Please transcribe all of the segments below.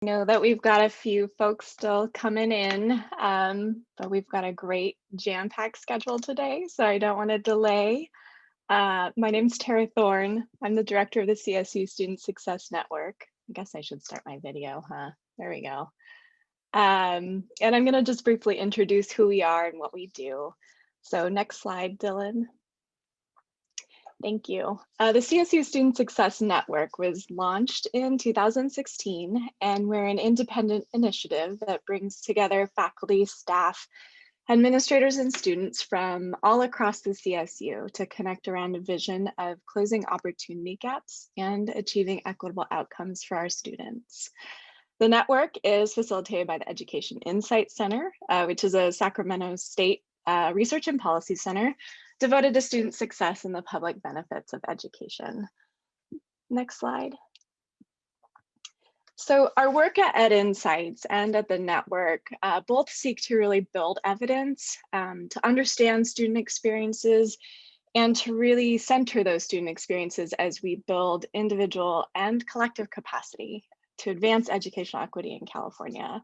I know that we've got a few folks still coming in, but we've got a great jam-packed schedule today, so I don't want to delay. My name's Tara Thorne. I'm the director of the CSU Student Success Network. I guess I should start my video, huh? There we go. And I'm going to just briefly introduce who we are and what we do. So next slide, Dylan. Thank you. The CSU Student Success Network was launched in 2016, and we're an independent initiative that brings together faculty, staff, administrators, and students from all across the CSU to connect around a vision of closing opportunity gaps and achieving equitable outcomes for our students. The network is facilitated by the Education Insight Center, which is a Sacramento State research and policy center devoted to student success and the public benefits of education. Next slide. So our work at Ed Insights and at the network both seek to really build evidence, to understand student experiences, and to really center those student experiences as we build individual and collective capacity to advance educational equity in California.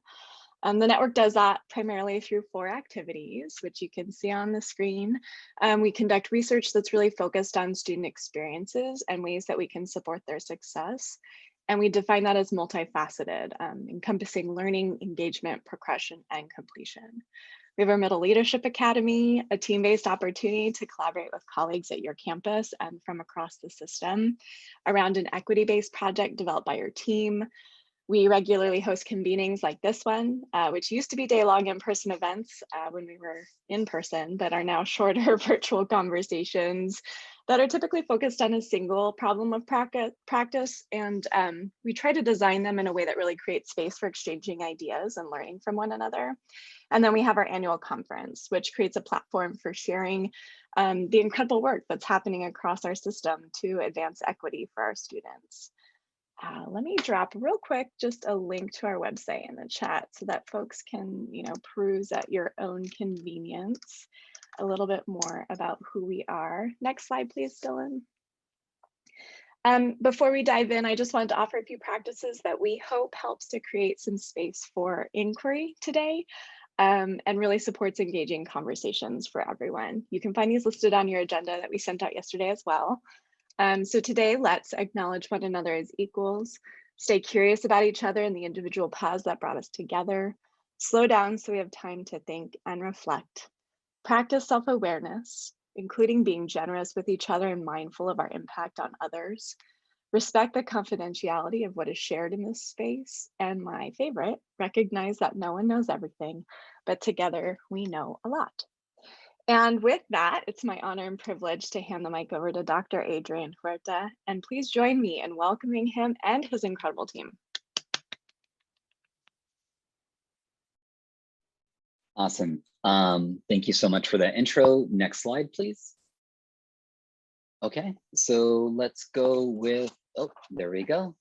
The network does that primarily through 4 activities, which you can see on the screen. We conduct research that's really focused on student experiences and ways that we can support their success. And we define that as multifaceted, encompassing learning, engagement, progression, and completion. We have our Middle Leadership Academy, a team-based opportunity to collaborate with colleagues at your campus and from across the system around an equity-based project developed by your team. We regularly host convenings like this one, which used to be day-long in-person events when we were in person, but are now shorter virtual conversations that are typically focused on a single problem of practice. And we try to design them in a way that really creates space for exchanging ideas and learning from one another. And then we have our annual conference, which creates a platform for sharing the incredible work that's happening across our system to advance equity for our students. Let me drop real quick just a link to our website in the chat so that folks can, peruse at your own convenience a little bit more about who we are. Next slide, please, Dylan. Before we dive in, I just wanted to offer a few practices that we hope helps to create some space for inquiry today and really supports engaging conversations for everyone. You can find these listed on your agenda that we sent out yesterday as well. So today, let's acknowledge one another as equals, stay curious about each other and the individual paths that brought us together, slow down so we have time to think and reflect, practice self-awareness, including being generous with each other and mindful of our impact on others, respect the confidentiality of what is shared in this space, and my favorite, recognize that no one knows everything, but together we know a lot. And with that, it's my honor and privilege to hand the mic over to Dr. Adrian Huerta, and please join me in welcoming him and his incredible team. Awesome. Thank you so much for that intro. Next slide, please. Okay, so let's go with, oh, there we go.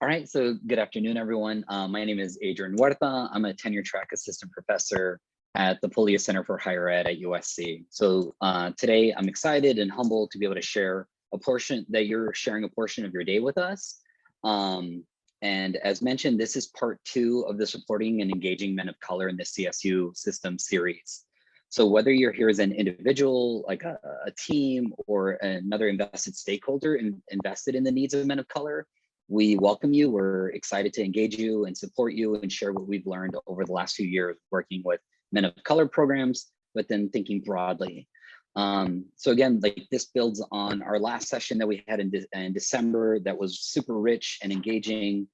All right, so good afternoon, everyone. My name is Adrian Huerta. I'm a tenure track assistant professor at the Puglia Center for Higher Ed at USC. So today I'm excited and humbled to be able to share a portion that you're sharing a portion of your day with us. And as mentioned, this is part 2 of the Supporting and Engaging Men of Color in the CSU System series. So whether you're here as an individual, like a team, or another invested stakeholder invested in the needs of men of color, we welcome you. We're excited to engage you and support you and share what we've learned over the last few years working with men of color programs, but then thinking broadly. So again, like this builds on our last session that we had in December that was super rich and engaging,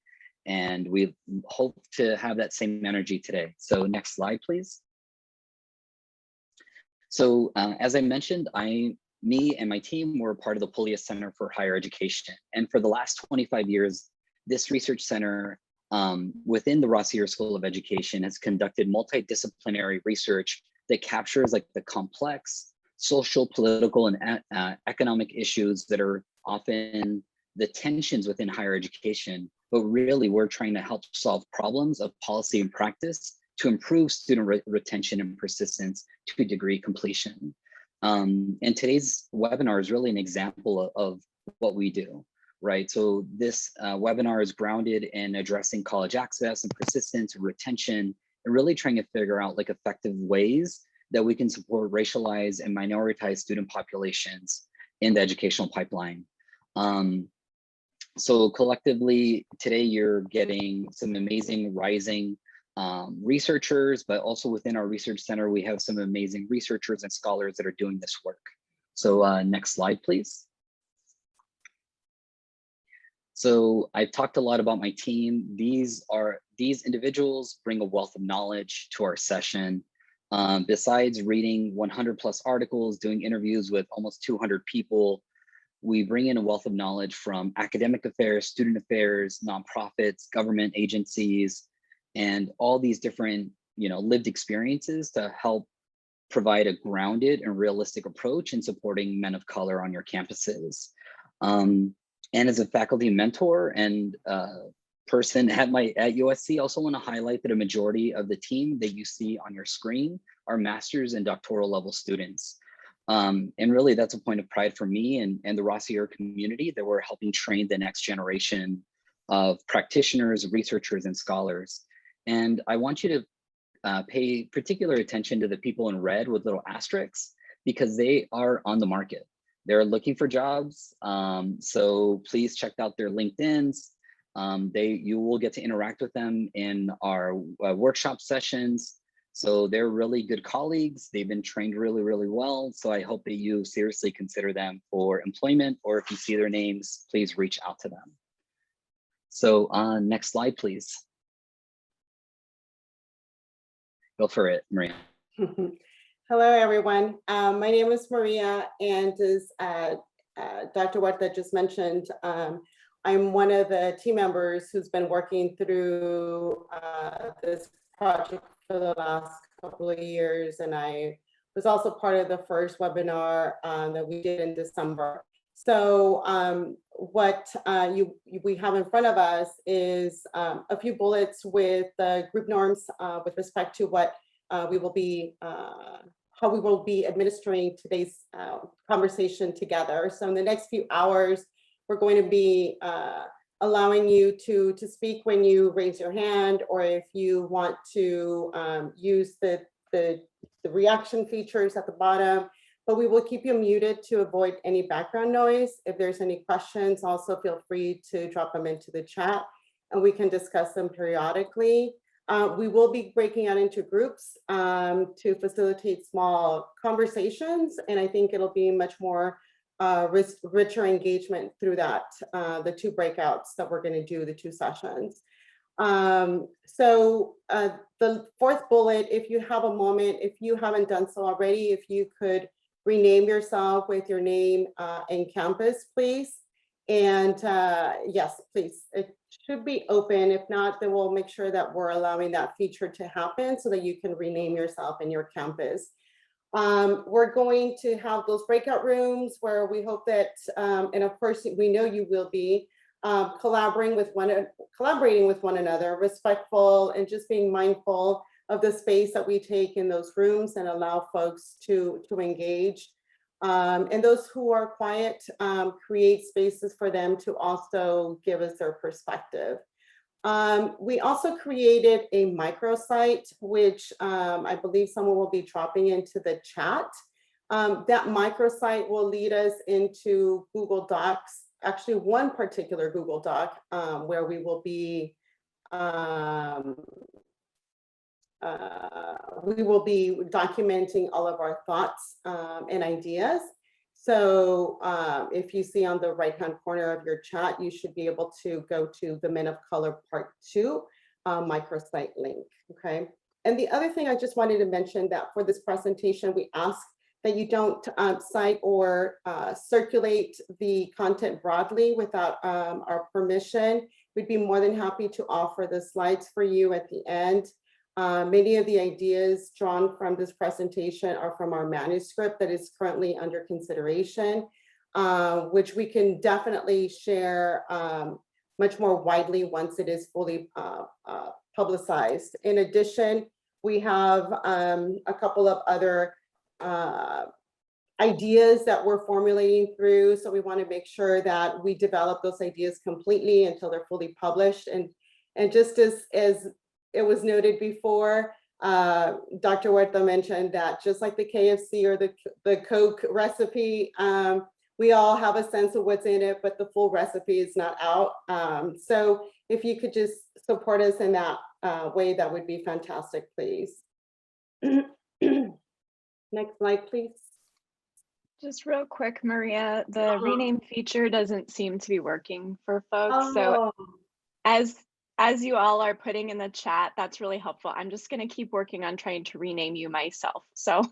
and we hope to have that same energy today. So next slide, please. So as I mentioned, me and my team were part of the Puglia Center for Higher Education. And for the last 25 years, this research center within the Rossier School of Education has conducted multidisciplinary research that captures like the complex social, political, and economic issues that are often the tensions within higher education. But really, we're trying to help solve problems of policy and practice to improve student retention and persistence to degree completion. And today's webinar is really an example of what we do. right? So this webinar is grounded in addressing college access and persistence and retention, and really trying to figure out like effective ways that we can support racialized and minoritized student populations in the educational pipeline. So collectively today you're getting some amazing rising researchers, but also within our research center, we have some amazing researchers and scholars that are doing this work. So next slide, please. So I've talked a lot about my team. These individuals bring a wealth of knowledge to our session. Besides reading 100+ articles, doing interviews with almost 200 people, we bring in a wealth of knowledge from academic affairs, student affairs, nonprofits, government agencies, and all these different, lived experiences to help provide a grounded and realistic approach in supporting men of color on your campuses. And as a faculty mentor and person at USC, I also want to highlight that a majority of the team that you see on your screen are master's and doctoral level students. And really that's a point of pride for me and the Rossier community that we're helping train the next generation of practitioners, researchers, and scholars. And I want you to pay particular attention to the people in red with little asterisks, because they are on the market. They're looking for jobs. So please check out their LinkedIns. You will get to interact with them in our workshop sessions. So they're really good colleagues. They've been trained really, really well. So I hope that you seriously consider them for employment, or if you see their names, please reach out to them. So next slide, please. Go for it, Maria. Hello, everyone. My name is Maria, and as Dr. Huerta just mentioned, I'm one of the team members who's been working through this project for the last couple of years, and I was also part of the first webinar that we did in December. So what we have in front of us is a few bullets with the group norms with respect to what we will be, how we will be administering today's conversation together. So in the next few hours, we're going to be allowing you to speak when you raise your hand, or if you want to use the reaction features at the bottom, but we will keep you muted to avoid any background noise. If there's any questions, also feel free to drop them into the chat and we can discuss them periodically. We will be breaking out into groups to facilitate small conversations, and I think it'll be much more richer engagement through that, the two breakouts that we're going to do, the two sessions. So the fourth bullet, if you have a moment, if you haven't done so already, if you could rename yourself with your name and campus, please. And yes, please, it should be open. If not, then we'll make sure that we're allowing that feature to happen so that you can rename yourself and your campus. We're going to have those breakout rooms where we hope that, and of course, we know you will be collaborating with one another, respectful, and just being mindful of the space that we take in those rooms and allow folks to engage. And those who are quiet, create spaces for them to also give us their perspective. We also created a microsite, which I believe someone will be dropping into the chat. That microsite will lead us into Google Docs, actually one particular Google Doc, where we will be documenting all of our thoughts and ideas. So if you see on the right-hand corner of your chat, you should be able to go to the Men of Color Part 2 microsite link, okay? And the other thing I just wanted to mention that for this presentation, we ask that you don't cite or circulate the content broadly without our permission. We'd be more than happy to offer the slides for you at the end. Many of the ideas drawn from this presentation are from our manuscript that is currently under consideration, which we can definitely share much more widely once it is fully publicized. In addition, we have a couple of other ideas that we're formulating through. So we want to make sure that we develop those ideas completely until they're fully published. And just as it was noted before, Dr. Huerta mentioned that just like the KFC or the Coke recipe, we all have a sense of what's in it, but the full recipe is not out. So if you could just support us in that way, that would be fantastic, please. Next slide, please. Just real quick, Maria, the rename feature doesn't seem to be working for folks. So as you all are putting in the chat, that's really helpful. I'm just going to keep working on trying to rename you myself. So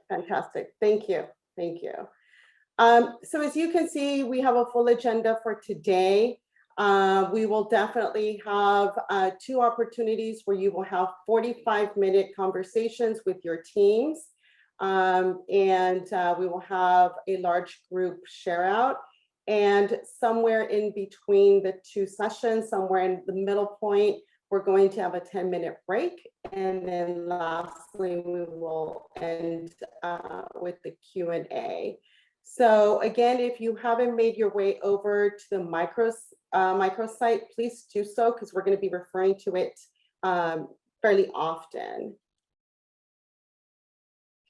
fantastic. Thank you. Thank you. So as you can see, we have a full agenda for today. We will definitely have 2 opportunities where you will have 45-minute conversations with your teams. And we will have a large group share out. And somewhere in between the 2 sessions, somewhere in the middle point, we're going to have a 10-minute break. And then lastly, we will end with the Q&A. So again, if you haven't made your way over to the microsite, please do so, because we're going to be referring to it fairly often.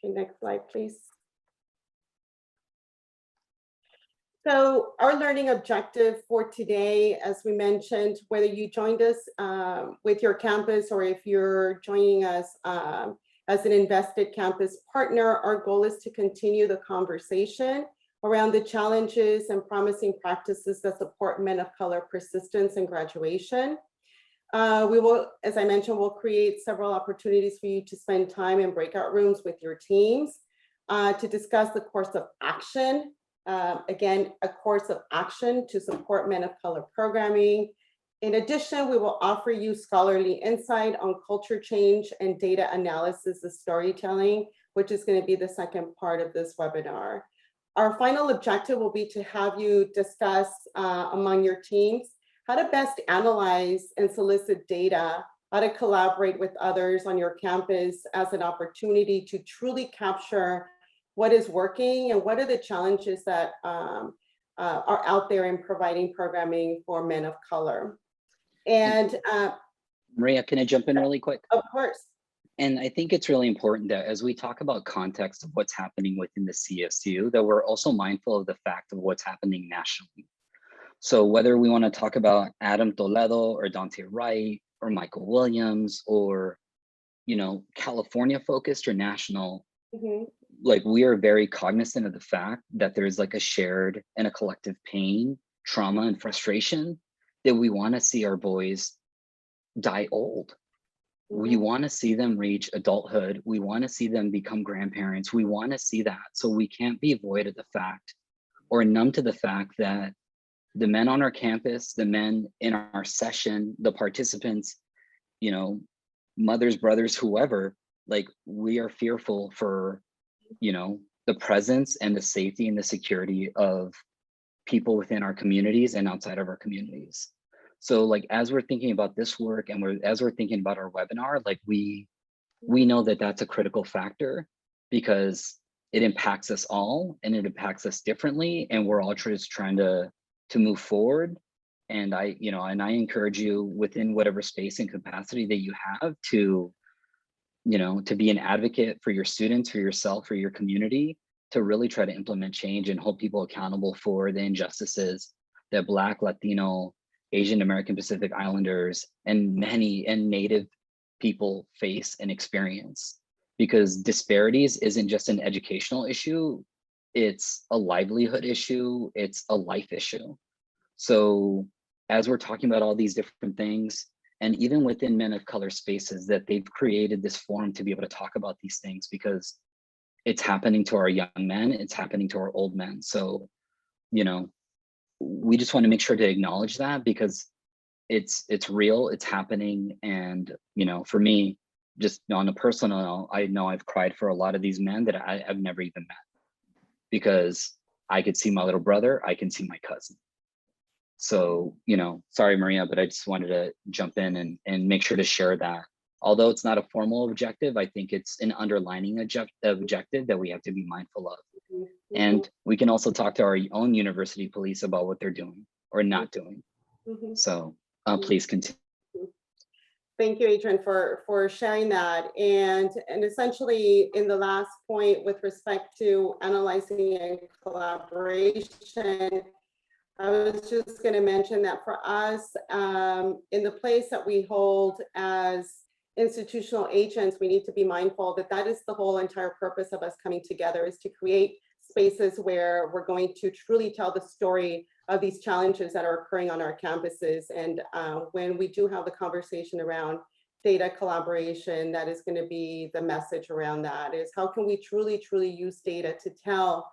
Okay, next slide, please. So our learning objective for today, as we mentioned, whether you joined us with your campus or if you're joining us as an invested campus partner, our goal is to continue the conversation around the challenges and promising practices that support men of color persistence and graduation. We will, as I mentioned, we'll create several opportunities for you to spend time in breakout rooms with your teams to discuss the course of action. Again, a course of action to support men of color programming. In addition, we will offer you scholarly insight on culture change and data analysis of storytelling, which is going to be the second part of this webinar. Our final objective will be to have you discuss among your teams how to best analyze and solicit data, how to collaborate with others on your campus as an opportunity to truly capture what is working and what are the challenges that are out there in providing programming for men of color. And Maria, can I jump in really quick? Of course. And I think it's really important that as we talk about context of what's happening within the CSU, that we're also mindful of the fact of what's happening nationally. So whether we want to talk about Adam Toledo or Dante Wright or Michael Williams or, you know, California focused or national, like we are very cognizant of the fact that there's like a shared and a collective pain, trauma, and frustration that we want to see our boys die old. We want to see them reach adulthood. We want to see them become grandparents. We want to see that. So we can't be void of the fact or numb to the fact that the men on our campus, the men in our session, the participants, you know, mothers, brothers, whoever, like we are fearful for, you know, the presence and the safety and the security of people within our communities and outside of our communities. So like, as we're thinking about this work and as we're thinking about our webinar, like we know that that's a critical factor because it impacts us all and it impacts us differently. And we're all just trying to move forward. And I encourage you within whatever space and capacity that you have to, you know, to be an advocate for your students, for yourself, for your community, to really try to implement change and hold people accountable for the injustices that Black, Latino, Asian American Pacific Islanders, and Native people face and experience. Because disparities isn't just an educational issue, it's a livelihood issue, it's a life issue. So as we're talking about all these different things, and even within men of color spaces, that they've created this forum to be able to talk about these things because it's happening to our young men, it's happening to our old men. So, you know, we just want to make sure to acknowledge that because it's real, it's happening. And, you know, for me, just on a personal note, I know I've cried for a lot of these men that I've never even met because I could see my little brother, I can see my cousin. So, you know, sorry, Maria, but I just wanted to jump in and make sure to share that although it's not a formal objective, I think it's an underlining objective that we have to be mindful of. And we can also talk to our own university police about what they're doing or not doing. So please continue. Thank you, Adrian, for sharing that. And essentially, in the last point with respect to analyzing and collaboration, I was just going to mention that for us, in the place that we hold as institutional agents, we need to be mindful that that is the whole entire purpose of us coming together, is to create spaces where we're going to truly tell the story of these challenges that are occurring on our campuses. And when we do have the conversation around data collaboration, that is going to be the message around that, is how can we truly use data to tell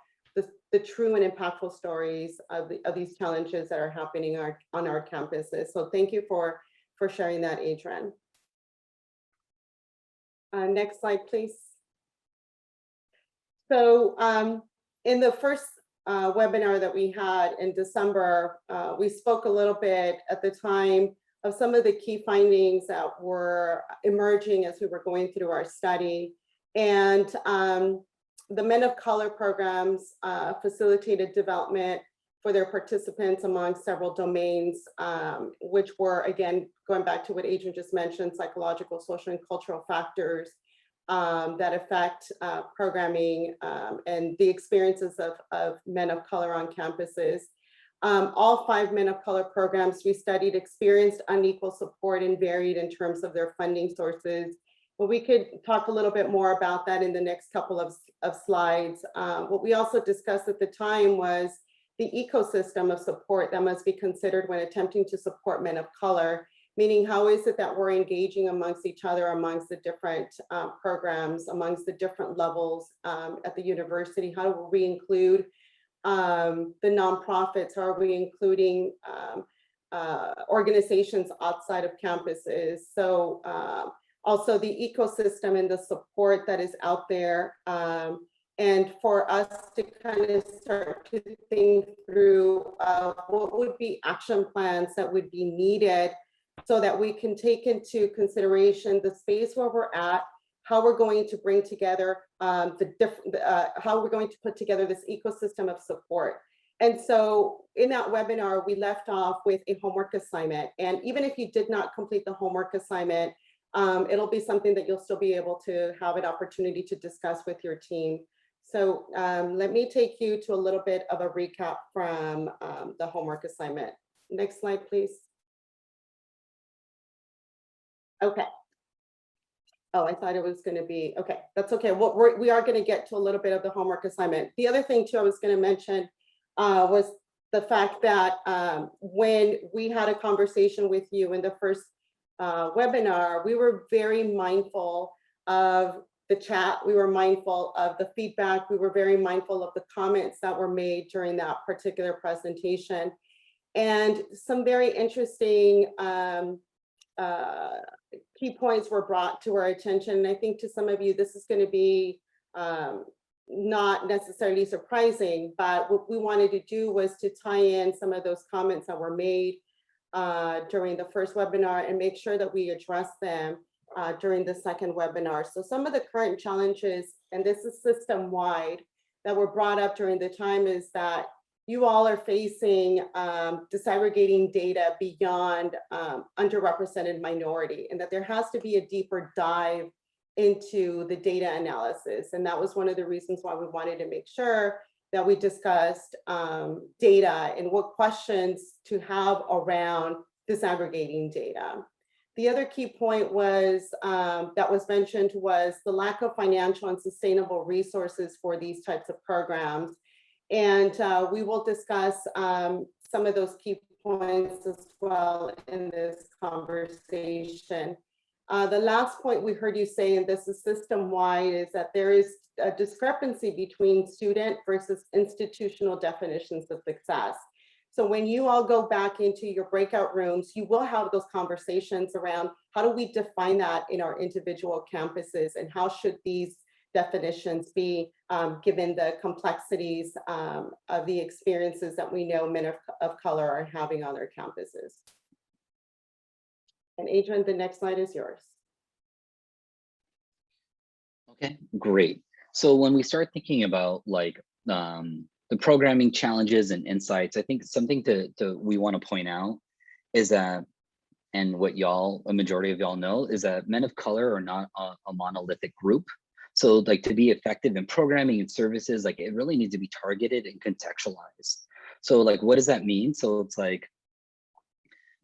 the true and impactful stories of these challenges that are happening on our campuses. So thank you for sharing that, Adrian. Next slide, please. So in the first webinar that we had in December, we spoke a little bit at the time of some of the key findings that were emerging as we were going through our study. And the Men of Color programs facilitated development for their participants among several domains, which were, again, going back to what Adrian just mentioned, psychological, social, and cultural factors that affect programming and the experiences of men of color on campuses. All 5 Men of Color programs we studied experienced unequal support and varied in terms of their funding sources. But we could talk a little bit more about that in the next couple of slides. What we also discussed at the time was the ecosystem of support that must be considered when attempting to support men of color, meaning how is it that we're engaging amongst each other, amongst the different programs, amongst the different levels at the university? How do we include the nonprofits? How are we including organizations outside of campuses? So also the ecosystem and the support that is out there. And for us to kind of start to think through what would be action plans that would be needed so that we can take into consideration the space where we're at, how we're going to bring together how we're going to put together this ecosystem of support. And so in that webinar, we left off with a homework assignment. And even if you did not complete the homework assignment, it'll be something that you'll still be able to have an opportunity to discuss with your team. So let me take you to a little bit of a recap from the homework assignment. Next slide, please. Okay. Oh, I thought it was going to be, okay, that's okay. We are going to get to a little bit of the homework assignment. The other thing too I was going to mention was the fact that when we had a conversation with you in the first webinar, we were very mindful of the chat. We were mindful of the feedback. We were very mindful of the comments that were made during that particular presentation. And some very interesting key points were brought to our attention. And I think to some of you, this is going to be not necessarily surprising, but what we wanted to do was to tie in some of those comments that were made during the first webinar and make sure that we address them during the second webinar. So some of the current challenges, and this is system-wide, that were brought up during the time is that you all are facing disaggregating data beyond underrepresented minority, and that there has to be a deeper dive into the data analysis. And that was one of the reasons why we wanted to make sure that we discussed data and what questions to have around disaggregating data. The other key point was that was mentioned was the lack of financial and sustainable resources for these types of programs. And we will discuss some of those key points as well in this conversation. The last point we heard you say, and this is system-wide, is that there is a discrepancy between student versus institutional definitions of success. So when you all go back into your breakout rooms, you will have those conversations around how do we define that in our individual campuses, and how should these definitions be given the complexities of the experiences that we know men of color are having on their campuses. And Adrian, the next slide is yours. Okay, great. So when we start thinking about like the programming challenges and insights, I think something we want to point out is that, and what a majority of y'all know, is that men of color are not a monolithic group. So like to be effective in programming and services, like it really needs to be targeted and contextualized. So like, what does that mean? So it's like,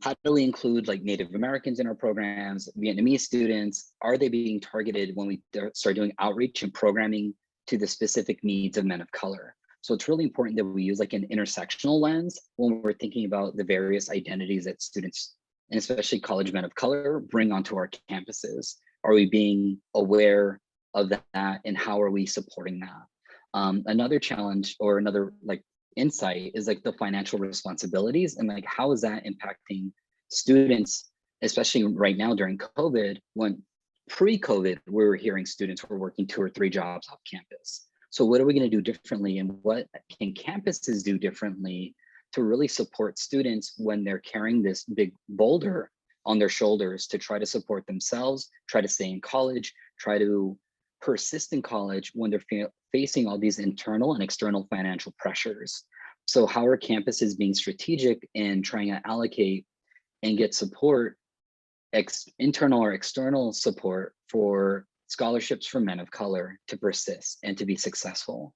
how do we include like Native Americans in our programs, Vietnamese students? Are they being targeted when we start doing outreach and programming to the specific needs of men of color? So it's really important that we use like an intersectional lens when we're thinking about the various identities that students, and especially college men of color, bring onto our campuses. Are we being aware of that, and how are we supporting that? Another challenge, or another like insight, is like the financial responsibilities, and like how is that impacting students, especially right now during COVID, when pre-COVID we were hearing students were working 2 or 3 jobs off campus. So what are we going to do differently, and what can campuses do differently to really support students when they're carrying this big boulder on their shoulders to try to support themselves, try to stay in college, try to persist in college when they're facing all these internal and external financial pressures? So how are campuses being strategic in trying to allocate and get support, internal or external support, for scholarships for men of color to persist and to be successful?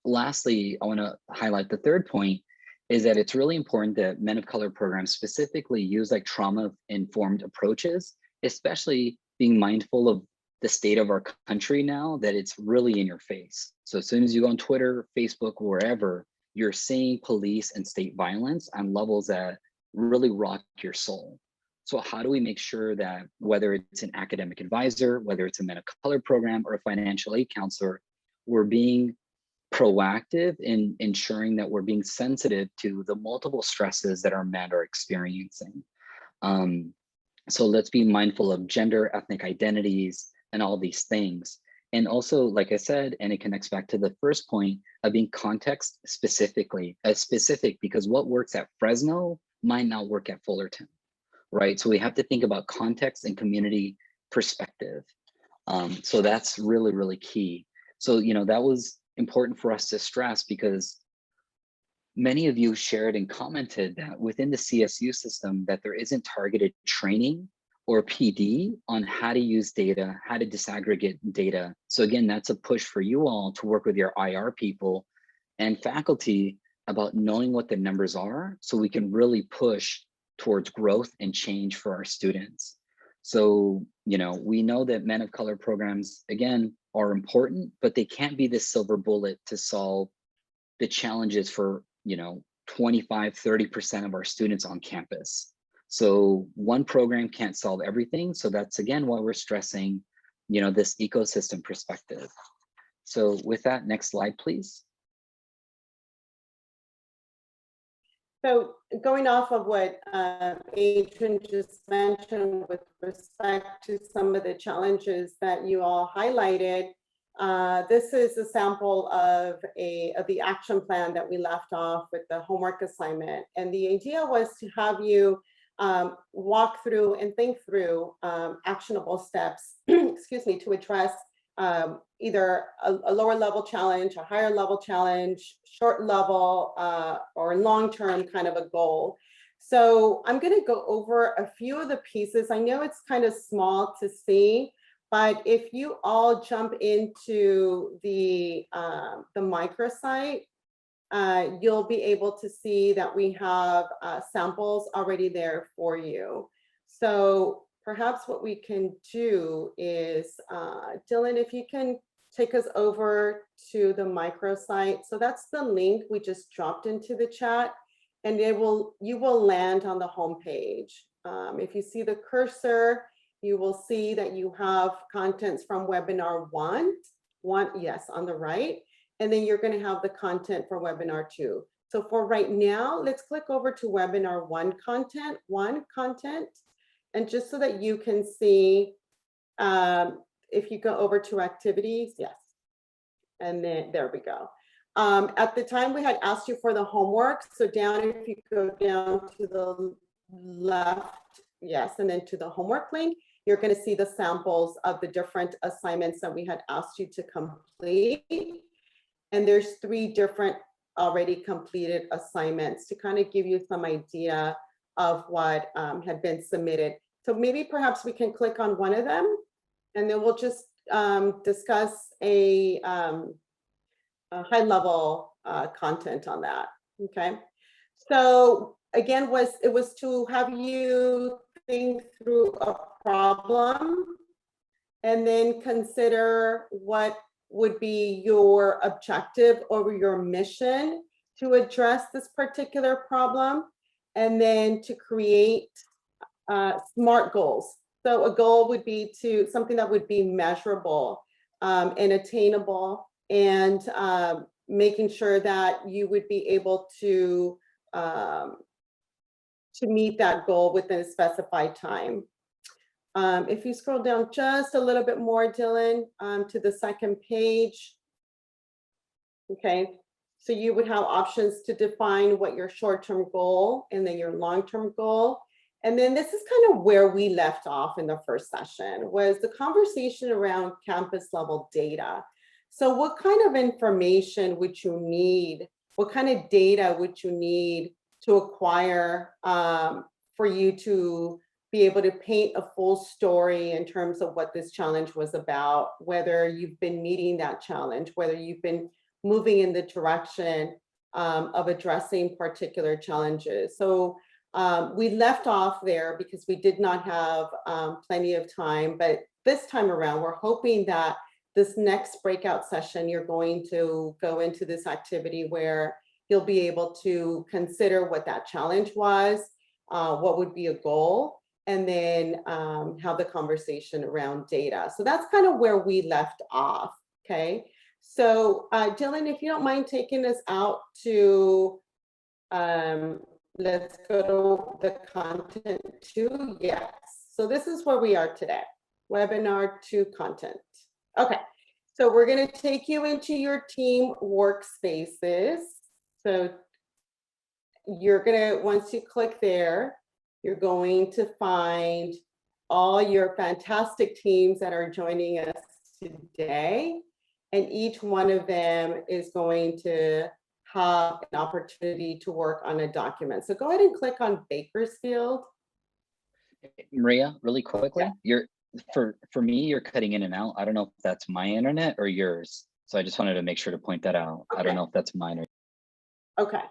Lastly, I want to highlight the third point, is that it's really important that men of color programs specifically use like trauma-informed approaches, especially being mindful of the state of our country now, that it's really in your face. So as soon as you go on Twitter, Facebook, wherever, you're seeing police and state violence on levels that really rock your soul. So how do we make sure that whether it's an academic advisor, whether it's a men of color program or a financial aid counselor, we're being proactive in ensuring that we're being sensitive to the multiple stresses that our men are experiencing? So let's be mindful of gender, ethnic identities, and all these things. And also, like I said, and it connects back to the first point of being context specific, because what works at Fresno might not work at Fullerton, right? So we have to think about context and community perspective. So that's really, really key. So, that was important for us to stress, because many of you shared and commented that within the CSU system that there isn't targeted training or PD on how to use data, how to disaggregate data. So again, that's a push for you all to work with your IR people and faculty about knowing what the numbers are, so we can really push towards growth and change for our students. So, we know that men of color programs, again, are important, but they can't be this silver bullet to solve the challenges for 25-30% of our students on campus. So one program can't solve everything. So that's again why we're stressing this ecosystem perspective. So with that, next slide, please. So going off of what Adrian just mentioned with respect to some of the challenges that you all highlighted, this is a sample of the action plan that we left off with the homework assignment. And the idea was to have you walk through and think through actionable steps, excuse me, to address either a lower level challenge, a higher level challenge, short level, or long-term kind of a goal. So I'm going to go over a few of the pieces. I know it's kind of small to see, but if you all jump into the microsite, you'll be able to see that we have samples already there for you. So perhaps what we can do is, Dylan, if you can take us over to the microsite. So that's the link we just dropped into the chat, and you will land on the home page. If you see the cursor, you will see that you have contents from webinar one, yes, on the right. And then you're going to have the content for webinar 2. So for right now, let's click over to webinar one content. And just so that you can see, if you go over to activities, yes. And then there we go. At the time we had asked you for the homework. So down, if you go down to the left, yes, and then to the homework link, you're going to see the samples of the different assignments that we had asked you to complete. And there's 3 different already completed assignments to kind of give you some idea of what had been submitted. So maybe perhaps we can click on one of them, and then we'll just discuss a high level content on that. Okay. So again, it was to have you think through a problem and then consider what would be your objective or your mission to address this particular problem, and then to create SMART goals. So a goal would be to something that would be measurable and attainable, and making sure that you would be able to meet that goal within a specified time. If you scroll down just a little bit more, Dylan, to the second page. Okay, so you would have options to define what your short-term goal and then your long-term goal. And then this is kind of where we left off in the first session, was the conversation around campus level data. So what kind of information would you need? What kind of data would you need to acquire for you to be able to paint a full story in terms of what this challenge was about, whether you've been meeting that challenge, whether you've been moving in the direction of addressing particular challenges. So we left off there because we did not have plenty of time, but this time around, we're hoping that this next breakout session, you're going to go into this activity where you'll be able to consider what that challenge was, what would be a goal, and then have the conversation around data. So that's kind of where we left off, okay? So Dylan, if you don't mind taking us out to, let's go to the content 2, yes. So this is where we are today, webinar 2 content. Okay, so we're gonna take you into your team workspaces. So you're gonna, once you click there, you're going to find all your fantastic teams that are joining us today. And each one of them is going to have an opportunity to work on a document. So go ahead and click on Bakersfield. Maria, really quickly, Yeah. you're for me, you're cutting in and out. I don't know if that's my internet or yours. So I just wanted to make sure to point that out. Okay. I don't know if that's mine or. Okay.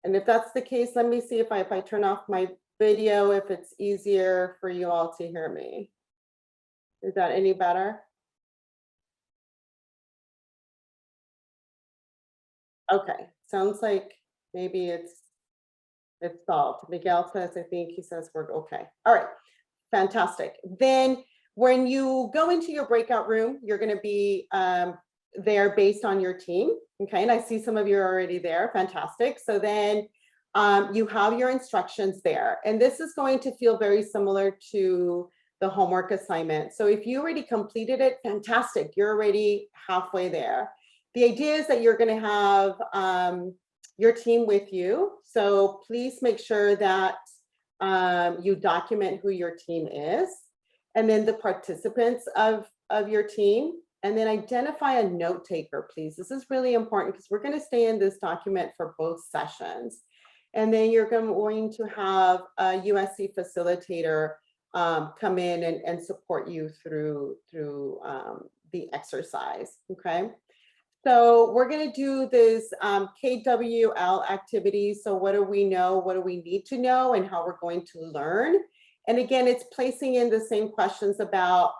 And if that's the case, let me see if I turn off my video, if it's easier for you all to hear me. Is that any better? Okay, sounds like maybe it's solved. Miguel says, I think he says we're okay. All right, fantastic. Then when you go into your breakout room, you're going to be there based on your team. Okay, and I see some of you are already there. Fantastic. So then you have your instructions there, and this is going to feel very similar to the homework assignment. So if you already completed it, fantastic. You're already halfway there. The idea is that you're going to have your team with you. So please make sure that you document who your team is, and then the participants of your team, and then identify a note taker, please. This is really important because we're going to stay in this document for both sessions. And then you're going to have a USC facilitator come in and support you through the exercise, okay? So we're going to do this KWL activity. So what do we know? What do we need to know? And how we're going to learn? And again, it's placing in the same questions about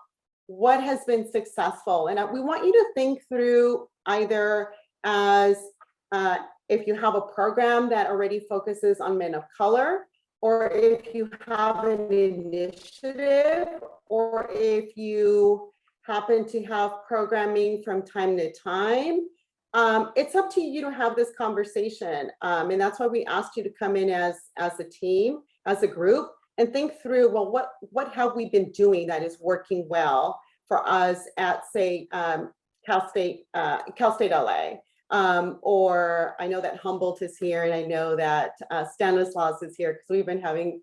what has been successful. And we want you to think through either as if you have a program that already focuses on men of color, or if you have an initiative, or if you happen to have programming from time to time. It's up to you to have this conversation. And that's why we asked you to come in as a team, as a group, and think through, well, what have we been doing that is working well for us at, say, Cal State LA. Or I know that Humboldt is here, and I know that Stanislaus is here, because we've been having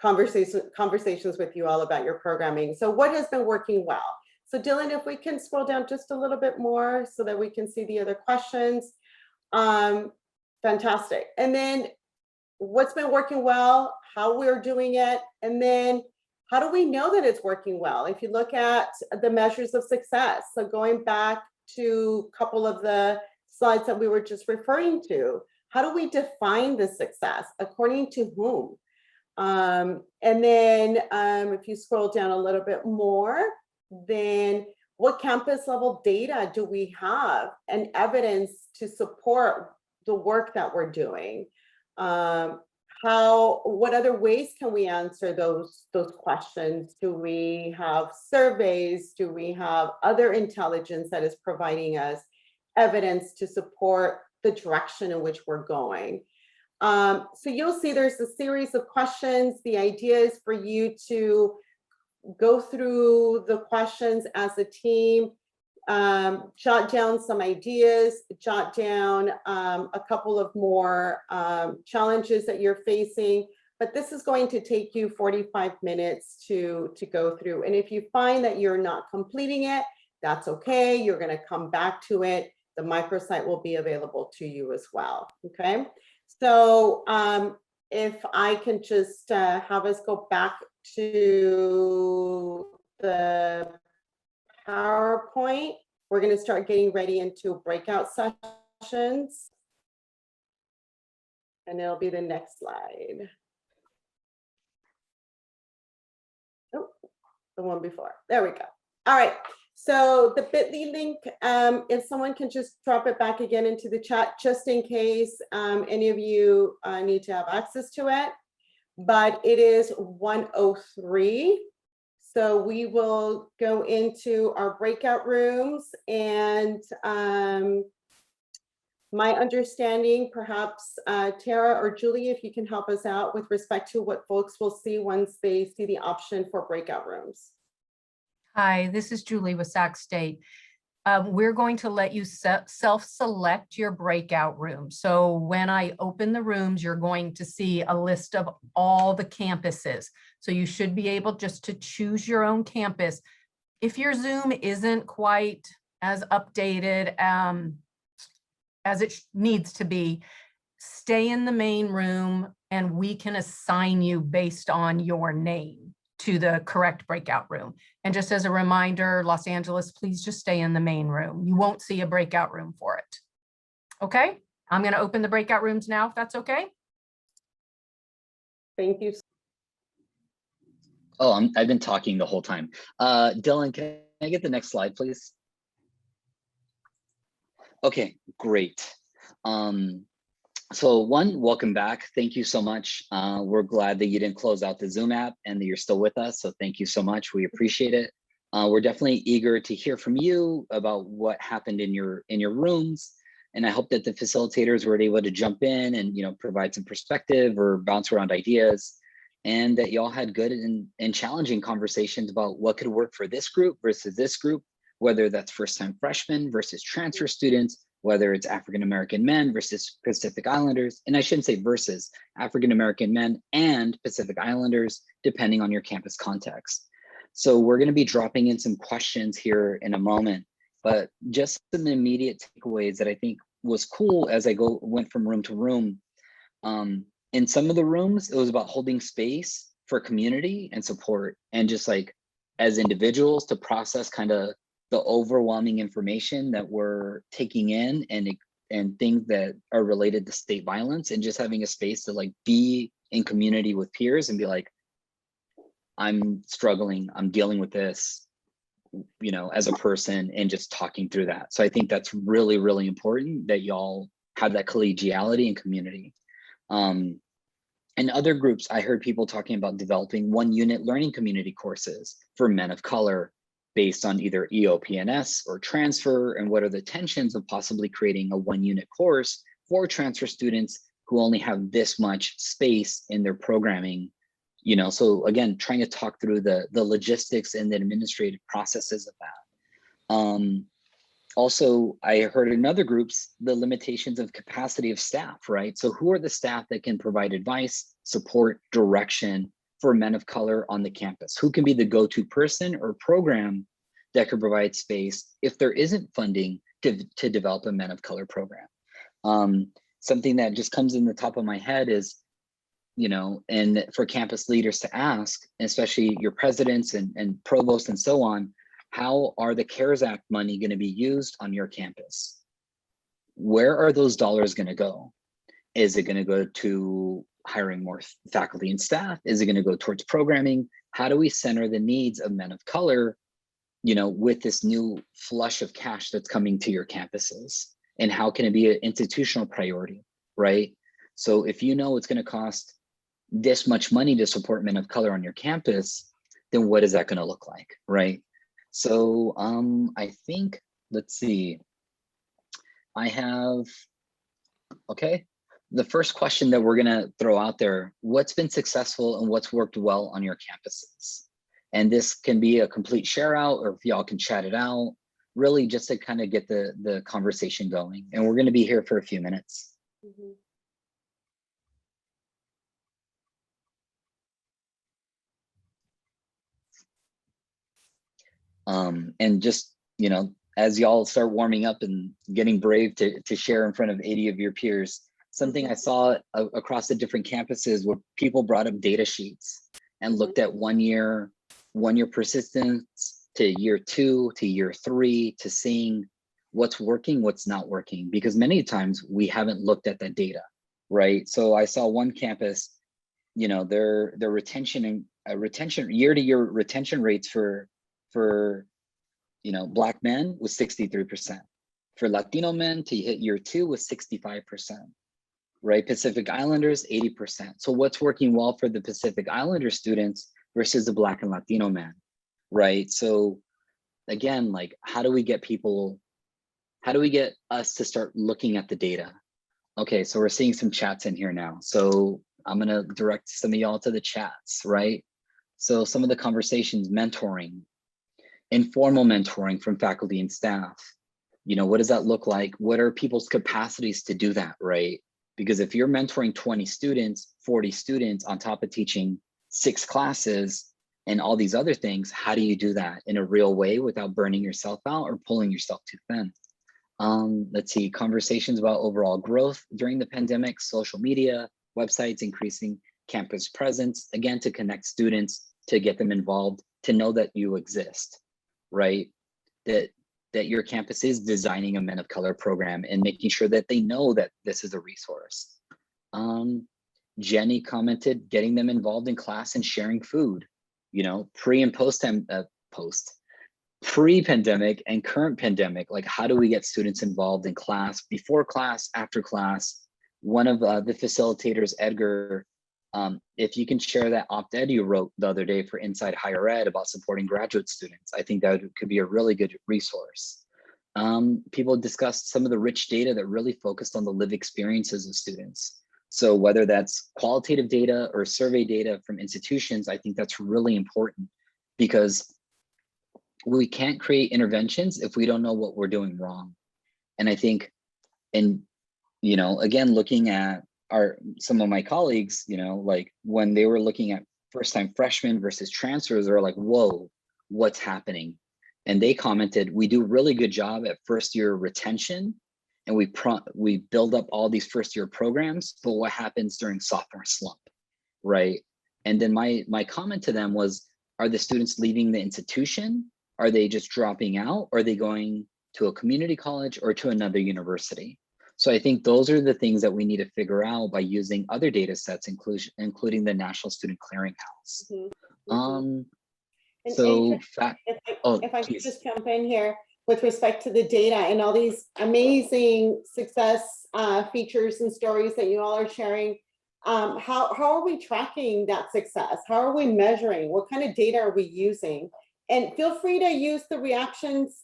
conversations with you all about your programming. So what has been working well? So Dylan, if we can scroll down just a little bit more so that we can see the other questions. Fantastic. And then what's been working well, how we're doing it, and then how do we know that it's working well? If you look at the measures of success, so going back to a couple of the slides that we were just referring to, how do we define the success? According to whom? And then if you scroll down a little bit more, then what campus level data do we have and evidence to support the work that we're doing? What other ways can we answer those questions? Do we have surveys? Do we have other intelligence that is providing us evidence to support the direction in which we're going? So you'll see there's a series of questions. The idea is for you to go through the questions as a team, jot down some ideas, jot down a couple of more challenges that you're facing, but this is going to take you 45 minutes to go through. And if you find that you're not completing it, that's okay. You're going to come back to it. The microsite will be available to you as well. Okay. So if I can just have us go back to the PowerPoint, we're going to start getting ready into breakout sessions. And it'll be the next slide. Oh, the one before. There we go. All right. So the bit.ly link, if someone can just drop it back again into the chat, just in case any of you need to have access to it. But it is 1:03. So we will go into our breakout rooms, and my understanding, perhaps Tara or Julie, if you can help us out with respect to what folks will see once they see the option for breakout rooms. Hi, this is Julie with Sac State. We're going to let you self-select your breakout room. So when I open the rooms, you're going to see a list of all the campuses. So you should be able just to choose your own campus. If your Zoom isn't quite as updated as it needs to be, stay in the main room and we can assign you based on your name to the correct breakout room. And just as a reminder, Los Angeles, please just stay in the main room. You won't see a breakout room for it. Okay, I'm going to open the breakout rooms now, if that's okay. Thank you. Oh, I've been talking the whole time. Dylan, can I get the next slide, please? Okay, great. So one, welcome back. Thank you so much. We're glad that you didn't close out the Zoom app and that you're still with us. So thank you so much. We appreciate it. We're definitely eager to hear from you about what happened in your rooms. And I hope that the facilitators were able to jump in and provide some perspective or bounce around ideas, and that y'all had good and challenging conversations about what could work for this group versus this group, whether that's first-time freshmen versus transfer students, whether it's African-American men versus Pacific Islanders, and I shouldn't say versus, African-American men and Pacific Islanders, depending on your campus context. So we're gonna be dropping in some questions here in a moment, but just some immediate takeaways that I think was cool as I went from room to room. In some of the rooms, it was about holding space for community and support, and just like as individuals to process kind of the overwhelming information that we're taking in and things that are related to state violence, and just having a space to like be in community with peers and be like, I'm struggling, I'm dealing with this, as a person, and just talking through that. So I think that's really, really important that y'all have that collegiality and community. In other groups, I heard people talking about developing 1-unit learning community courses for men of color, based on either EOP&S or transfer, and what are the tensions of possibly creating a 1-unit course for transfer students who only have this much space in their programming. So again, trying to talk through the logistics and the administrative processes of that. Also, I heard in other groups, the limitations of capacity of staff, right? So who are the staff that can provide advice, support, direction for men of color on the campus? Who can be the go-to person or program that could provide space if there isn't funding to develop a men of color program? Something that just comes in the top of my head is, you know, and for campus leaders to ask, especially your presidents and provosts and so on, how are the CARES Act money going to be used on your campus? Where are those dollars going to go? Is it going to go to hiring more faculty and staff? Is it going to go towards programming? How do we center the needs of men of color, you know, with this new flush of cash that's coming to your campuses? And how can it be an institutional priority, right? So if you know it's going to cost this much money to support men of color on your campus, then what is that going to look like, right? So I think, let's see, I have, okay. The first question that we're gonna throw out there, what's been successful and what's worked well on your campuses? And this can be a complete share out, or if y'all can chat it out, really just to kind of get the conversation going. And we're gonna be here for a few minutes. Mhm. And just, you know, as y'all start warming up and getting brave to share in front of 80 of your peers, something I saw across the different campuses where people brought up data sheets and looked at 1 year persistence to year 2 to year 3 to seeing what's working, what's not working, because many times we haven't looked at that data, right? So I saw one campus, you know, their retention year-to-year retention rates for you know, Black men was 63%. For Latino men to hit year 2 was 65%, right? Pacific Islanders, 80%. So what's working well for the Pacific Islander students versus the Black and Latino man, right? So again, like, how do we get us to start looking at the data? Okay, so we're seeing some chats in here now. So I'm gonna direct some of y'all to the chats, right? So some of the conversations, mentoring, informal mentoring from faculty and staff. You know, what does that look like? What are people's capacities to do that, right? Because if you're mentoring 20 students, 40 students on top of teaching 6 classes and all these other things, how do you do that in a real way without burning yourself out or pulling yourself too thin? Let's see, conversations about overall growth during the pandemic, social media, websites, increasing campus presence, again, to connect students, to get them involved, to know that you exist, right? That your campus is designing a men of color program and making sure that they know that this is a resource. Jenny commented, getting them involved in class and sharing food, you know, pre-pandemic and current pandemic, like how do we get students involved in class, before class, after class? One of the facilitators, Edgar, if you can share that op-ed you wrote the other day for Inside Higher Ed about supporting graduate students, I think that could be a really good resource. People discussed some of the rich data that really focused on the lived experiences of students. So whether that's qualitative data or survey data from institutions, I think that's really important, because we can't create interventions if we don't know what we're doing wrong. And I think, and you know, again, looking at some of my colleagues, you know, like when they were looking at first-time freshmen versus transfers, they're like, whoa, what's happening? And they commented, we do a really good job at first-year retention, and we build up all these first-year programs, but what happens during sophomore slump, right? And then my comment to them was, are the students leaving the institution? Are they just dropping out? Or are they going to a community college or to another university? So I think those are the things that we need to figure out by using other data sets, including the National Student Clearinghouse. If I could just jump in here with respect to the data and all these amazing success features and stories that you all are sharing, how are we tracking that success? How are we measuring? What kind of data are we using? And feel free to use the reactions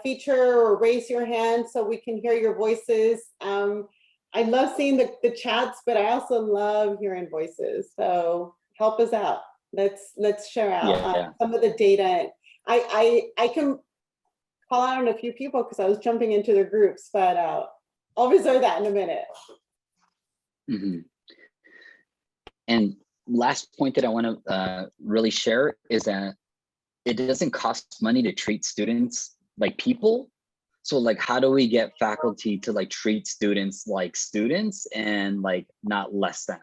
feature or raise your hand so we can hear your voices. I love seeing the chats, but I also love hearing voices. So help us out. Let's share out some of the data. I can call out on a few people because I was jumping into their groups, but I'll reserve that in a minute. And last point that I want to really share is that it doesn't cost money to treat students like people. So like, how do we get faculty to like treat students like students and like not less than?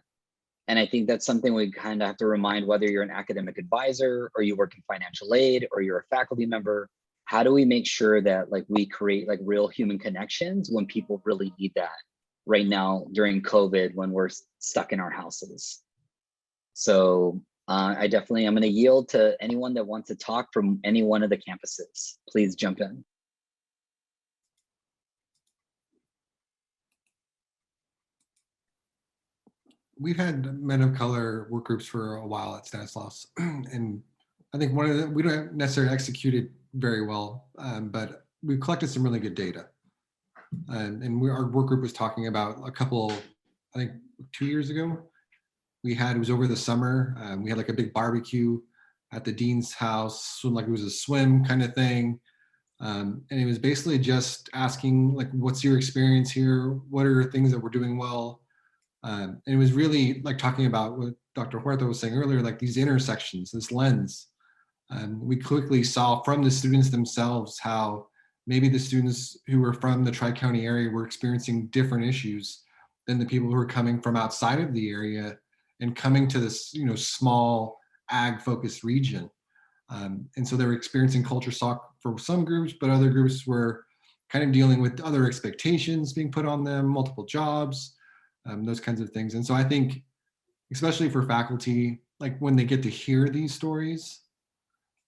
And I think that's something we kind of have to remind, whether you're an academic advisor or you work in financial aid or you're a faculty member, how do we make sure that like we create like real human connections when people really need that right now during COVID, when we're stuck in our houses? So I definitely am going to yield to anyone that wants to talk from any one of the campuses. Please jump in. We've had men of color work groups for a while at Stanislaus, and I think one of the, we don't necessarily execute it very well, but we've collected some really good data. And our work group was talking about a couple, I think 2 years ago, it was over the summer. We had like a big barbecue at the dean's house, like it was a swim kind of thing. And it was basically just asking like, what's your experience here? What are things that we're doing well? And it was really like talking about what Dr. Huerta was saying earlier, like these intersections, this lens. We quickly saw from the students themselves how maybe the students who were from the Tri-County area were experiencing different issues than the people who were coming from outside of the area and coming to this, small ag-focused region. And so they were experiencing culture shock for some groups, but other groups were kind of dealing with other expectations being put on them, multiple jobs, those kinds of things. And so I think, especially for faculty, like when they get to hear these stories,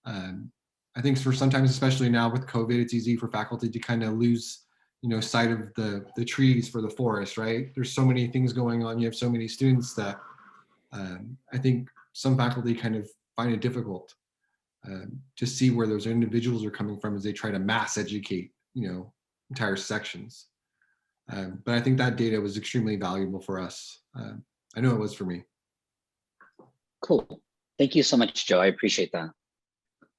I think for sometimes, especially now with COVID, it's easy for faculty to kind of lose, sight of the trees for the forest, right? There's so many things going on. You have so many students that I think some faculty kind of find it difficult to see where those individuals are coming from as they try to mass educate, entire sections. But I think that data was extremely valuable for us. I know it was for me. Cool. Thank you so much, Joe. I appreciate that.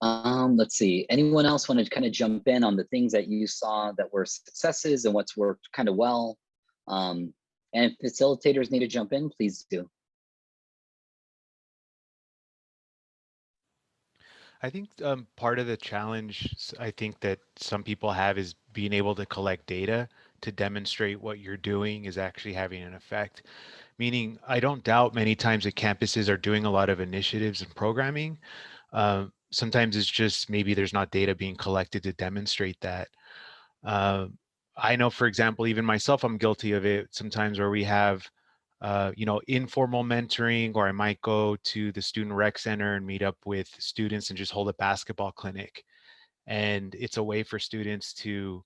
Let's see. Anyone else want to kind of jump in on the things that you saw that were successes and what's worked kind of well? And if facilitators need to jump in, please do. I think part of the challenge I think that some people have is being able to collect data to demonstrate what you're doing is actually having an effect. Meaning, I don't doubt many times that campuses are doing a lot of initiatives and programming. Sometimes it's just maybe there's not data being collected to demonstrate that. I know, for example, even myself, I'm guilty of it sometimes where we have informal mentoring, or I might go to the student rec center and meet up with students and just hold a basketball clinic. And it's a way for students to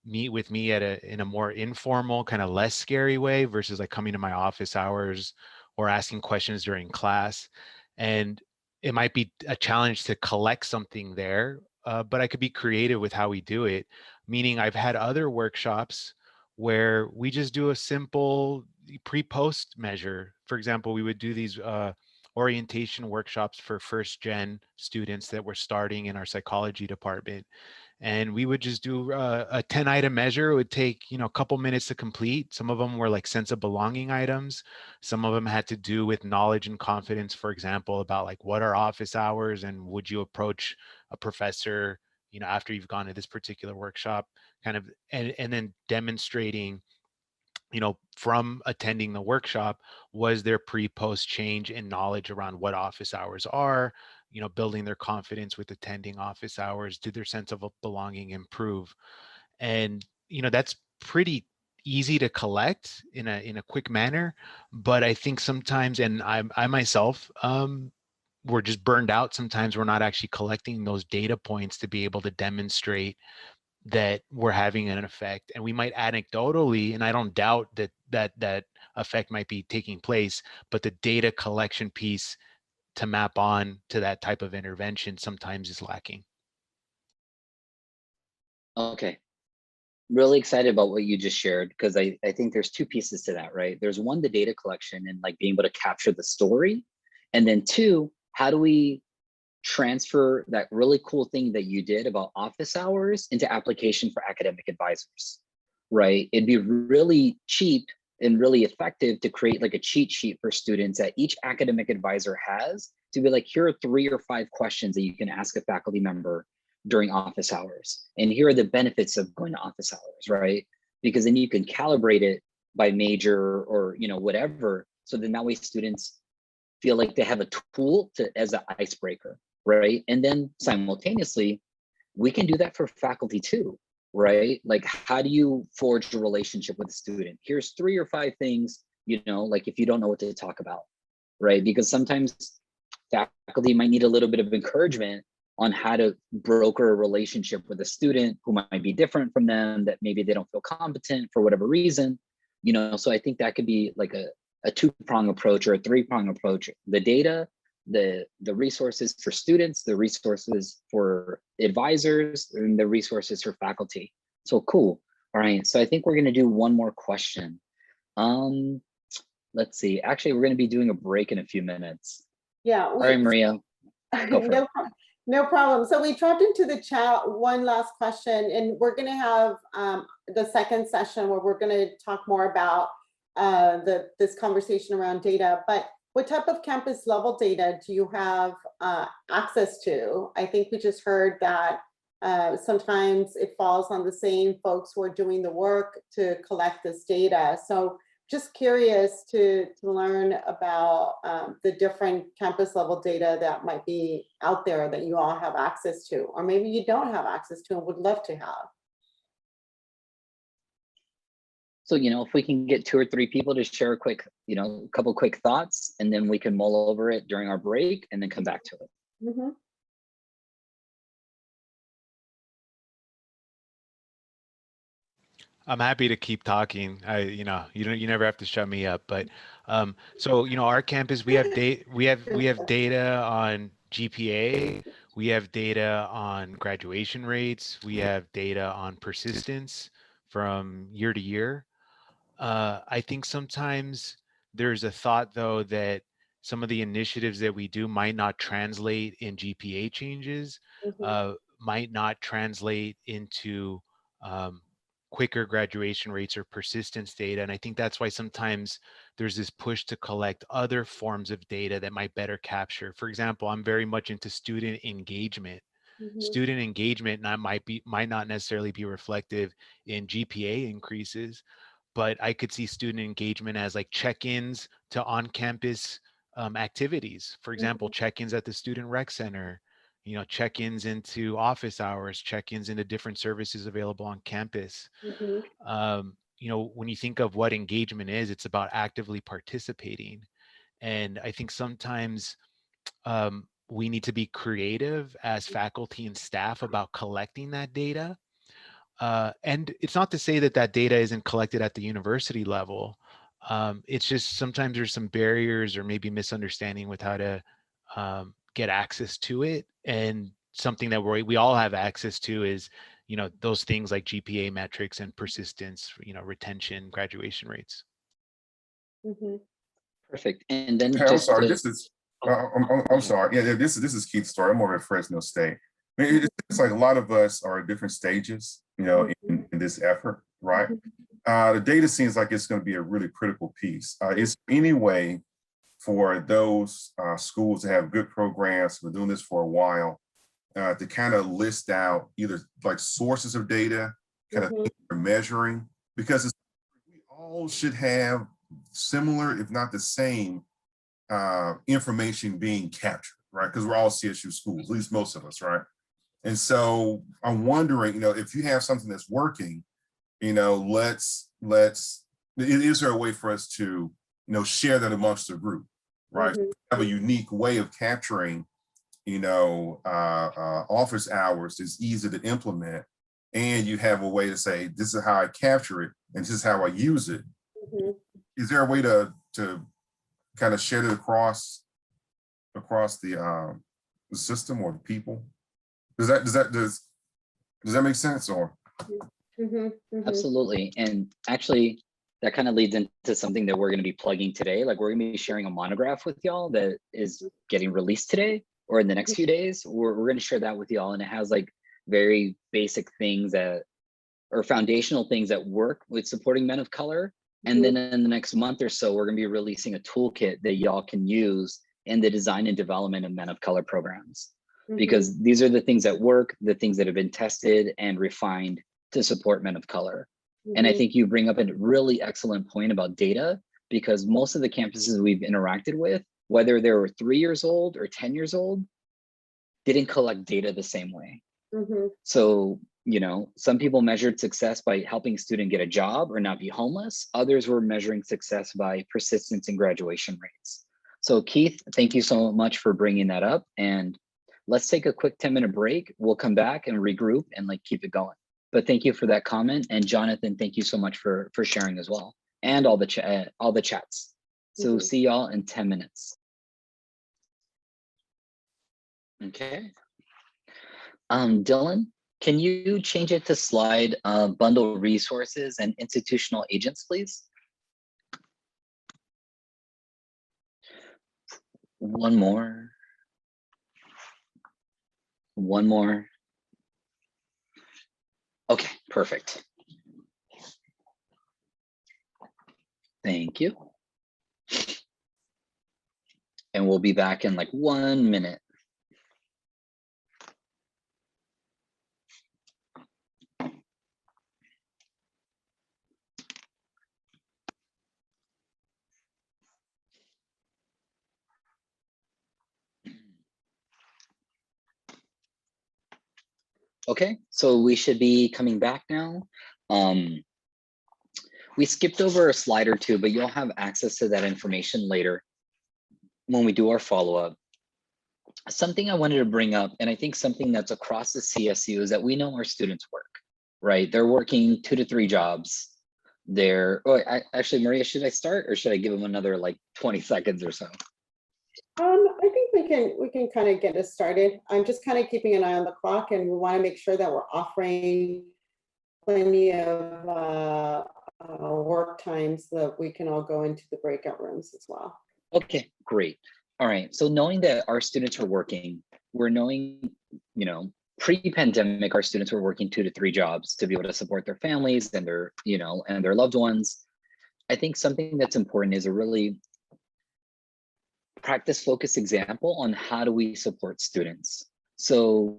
meet with me in a more informal, kind of less scary way versus like coming to my office hours or asking questions during class. And it might be a challenge to collect something there, but I could be creative with how we do it. Meaning I've had other workshops where we just do a simple pre-post measure. For example, we would do these orientation workshops for first gen students that were starting in our psychology department. And we would just do a 10-item measure. It would take, a couple minutes to complete. Some of them were like sense of belonging items. Some of them had to do with knowledge and confidence, for example, about like what are office hours and would you approach a professor, after you've gone to this particular workshop, kind of, and then demonstrating, from attending the workshop, was there pre-post change in knowledge around what office hours are, building their confidence with attending office hours, did their sense of belonging improve? And, that's pretty easy to collect in a quick manner. But I think sometimes, and I myself, we're just burned out. Sometimes we're not actually collecting those data points to be able to demonstrate that we're having an effect. And we might anecdotally, and I don't doubt that effect might be taking place, but the data collection piece to map on to that type of intervention sometimes is lacking. Okay. Really excited about what you just shared, because I think there's two pieces to that, right? There's one, the data collection and like being able to capture the story. And then two, how do we transfer that really cool thing that you did about office hours into application for academic advisors, right? It'd be really cheap and really effective to create like a cheat sheet for students that each academic advisor has to be like, here are 3 or 5 questions that you can ask a faculty member during office hours. And here are the benefits of going to office hours, right? Because then you can calibrate it by major or, you know, whatever. So then that way students feel like they have a tool to as an icebreaker, right? And then simultaneously, we can do that for faculty too, right? Like, how do you forge a relationship with a student? Here's 3 or 5 things, you know, like if you don't know what to talk about, right? Because sometimes faculty might need a little bit of encouragement on how to broker a relationship with a student who might be different from them, that maybe they don't feel competent for whatever reason, you know. So I think that could be like a 2-prong approach or a 3-prong approach: the data, the resources for students, the resources for advisors, and the resources for faculty. So cool. All right, so I think we're going to do one more question. Let's see, actually we're going to be doing a break in a few minutes. Yeah. All right, Maria, go for it. No problem. So we dropped into the chat one last question, and we're going to have the second session where we're going to talk more about this conversation around data. But what type of campus level data do you have access to? I think we just heard that sometimes it falls on the same folks who are doing the work to collect this data. So just curious to learn about the different campus level data that might be out there that you all have access to, or maybe you don't have access to and would love to have. So, you know, if we can get 2 or 3 people to share a quick, you know, a couple quick thoughts, and then we can mull over it during our break and then come back to it. Mm-hmm. I'm happy to keep talking. You know, you never have to shut me up. But so, you know, our campus, we have data on GPA, we have data on graduation rates, we have data on persistence from year to year. I think sometimes there's a thought though that some of the initiatives that we do might not translate in GPA changes, might not translate into quicker graduation rates or persistence data. And I think that's why sometimes there's this push to collect other forms of data that might better capture. For example, I'm very much into student engagement. Student engagement might not necessarily be reflective in GPA increases, but I could see student engagement as like check-ins to on-campus activities. For example, check-ins at the student rec center, you know, check-ins into office hours, check-ins into different services available on campus. You know, when you think of what engagement is, it's about actively participating. And I think sometimes we need to be creative as faculty and staff about collecting that data. And it's not to say that that data isn't collected at the university level. It's just sometimes there's some barriers or maybe misunderstanding with how to get access to it. And something that we all have access to is, you know, those things like GPA metrics and persistence, you know, retention, graduation rates. Perfect. And then Hey, I'm just sorry. to, This is I'm sorry. Yeah, this is Keith's story. I'm over at Fresno State. I mean, it's like a lot of us are at different stages, you know, in this effort, right? The data seems like it's going to be a really critical piece. Is there any way for those schools to have good programs, been doing this for a while, to kind of list out either like sources of data, kind of measuring, because we all should have similar, if not the same, information being captured, right? Because we're all CSU schools, at least most of us, right? And so I'm wondering, you know, if you have something that's working, you know, is there a way for us to, you know, share that amongst the group, right? So have a unique way of capturing, you know, office hours that's easy to implement, and you have a way to say, this is how I capture it, and this is how I use it. Is there a way to kind of share it across the system or the people? Does that make sense? Or absolutely. And actually that kind of leads into something that we're going to be plugging today. Like, we're going to be sharing a monograph with y'all that is getting released today or in the next few days. We're going to share that with y'all, and it has like very basic things that, or foundational things that work with supporting men of color, And then in the next month or so, we're going to be releasing a toolkit that y'all can use in the design and development of men of color programs, because these are the things that work, the things that have been tested and refined to support men of color. And I think you bring up a really excellent point about data, because most of the campuses we've interacted with, whether they were 3 years old or 10 years old, didn't collect data the same way. So, you know, some people measured success by helping a student get a job or not be homeless. Others were measuring success by persistence and graduation rates. So Keith, thank you so much for bringing that up. And let's take a quick 10-minute break. We'll come back and regroup and like keep it going. But thank you for that comment. And Jonathan, thank you so much for sharing as well. And all the chats. So see y'all in 10 minutes. Okay. Dylan, can you change it to slide bundle resources and institutional agents, please? One more. One more. Okay, perfect. Thank you. And we'll be back in like 1 minute. Okay, so we should be coming back now. We skipped over a slide or two, but you'll have access to that information later when we do our follow-up. Something I wanted to bring up, and I think something that's across the CSU, is that we know our students work, right? They're working 2 to 3 jobs. Actually, Maria, should I start or should I give them another like 20 seconds or so? I think we can kind of get us started. I'm just kind of keeping an eye on the clock, and we want to make sure that we're offering plenty of work times so that we can all go into the breakout rooms as well. Okay, great. All right, so knowing that our students are working, we're knowing, you know, pre-pandemic, our students were working 2 to 3 jobs to be able to support their families and their, you know, and their loved ones. I think something that's important is a really practice-focused example on how do we support students. So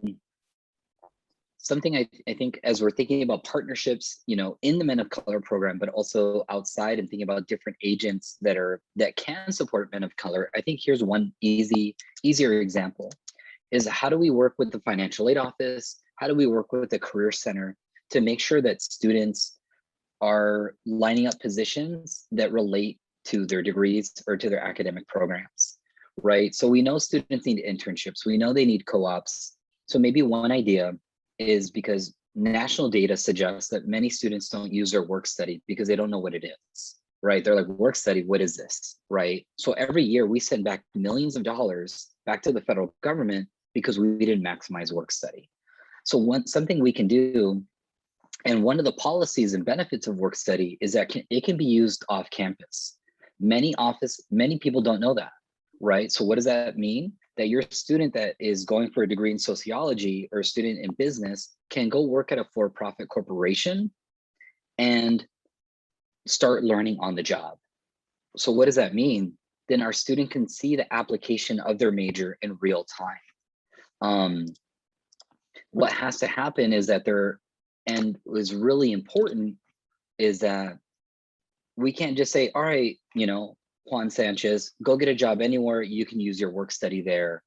something I think as we're thinking about partnerships, you know, in the Men of Color program, but also outside and thinking about different agents that can support men of color, I think here's one easier example is how do we work with the financial aid office? How do we work with the career center to make sure that students are lining up positions that relate to their degrees or to their academic programs, right? So we know students need internships. We know they need co-ops. So maybe one idea is, because national data suggests that many students don't use their work study because they don't know what it is, right? They're like, work study, what is this, right? So every year we send back millions of dollars back to the federal government because we didn't maximize work study. So something we can do, and one of the policies and benefits of work study is that it can be used off campus. Many people don't know that, right? So what does that mean? That your student that is going for a degree in sociology or a student in business can go work at a for-profit corporation and start learning on the job. So what does that mean? Then our student can see the application of their major in real time. What has to happen is that and was really important is that we can't just say, all right, you know, Juan Sanchez, go get a job anywhere, you can use your work study there,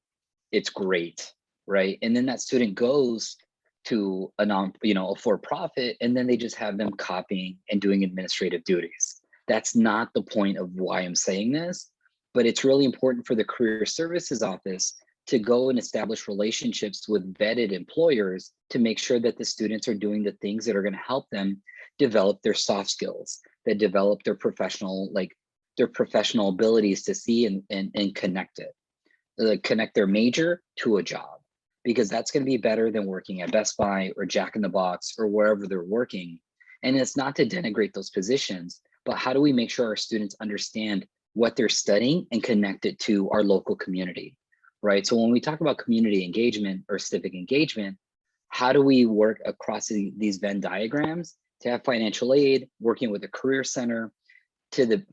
it's great, right? And then that student goes to a for-profit, and then they just have them copying and doing administrative duties. That's not the point of why I'm saying this, but it's really important for the Career Services Office to go and establish relationships with vetted employers to make sure that the students are doing the things that are going to help them develop their soft skills, that develop their professional abilities to see and connect it, connect their major to a job, because that's going to be better than working at Best Buy or Jack in the Box or wherever they're working. And it's not to denigrate those positions, but how do we make sure our students understand what they're studying and connect it to our local community, right? So when we talk about community engagement or civic engagement, how do we work across these Venn diagrams to have financial aid, working with a career center,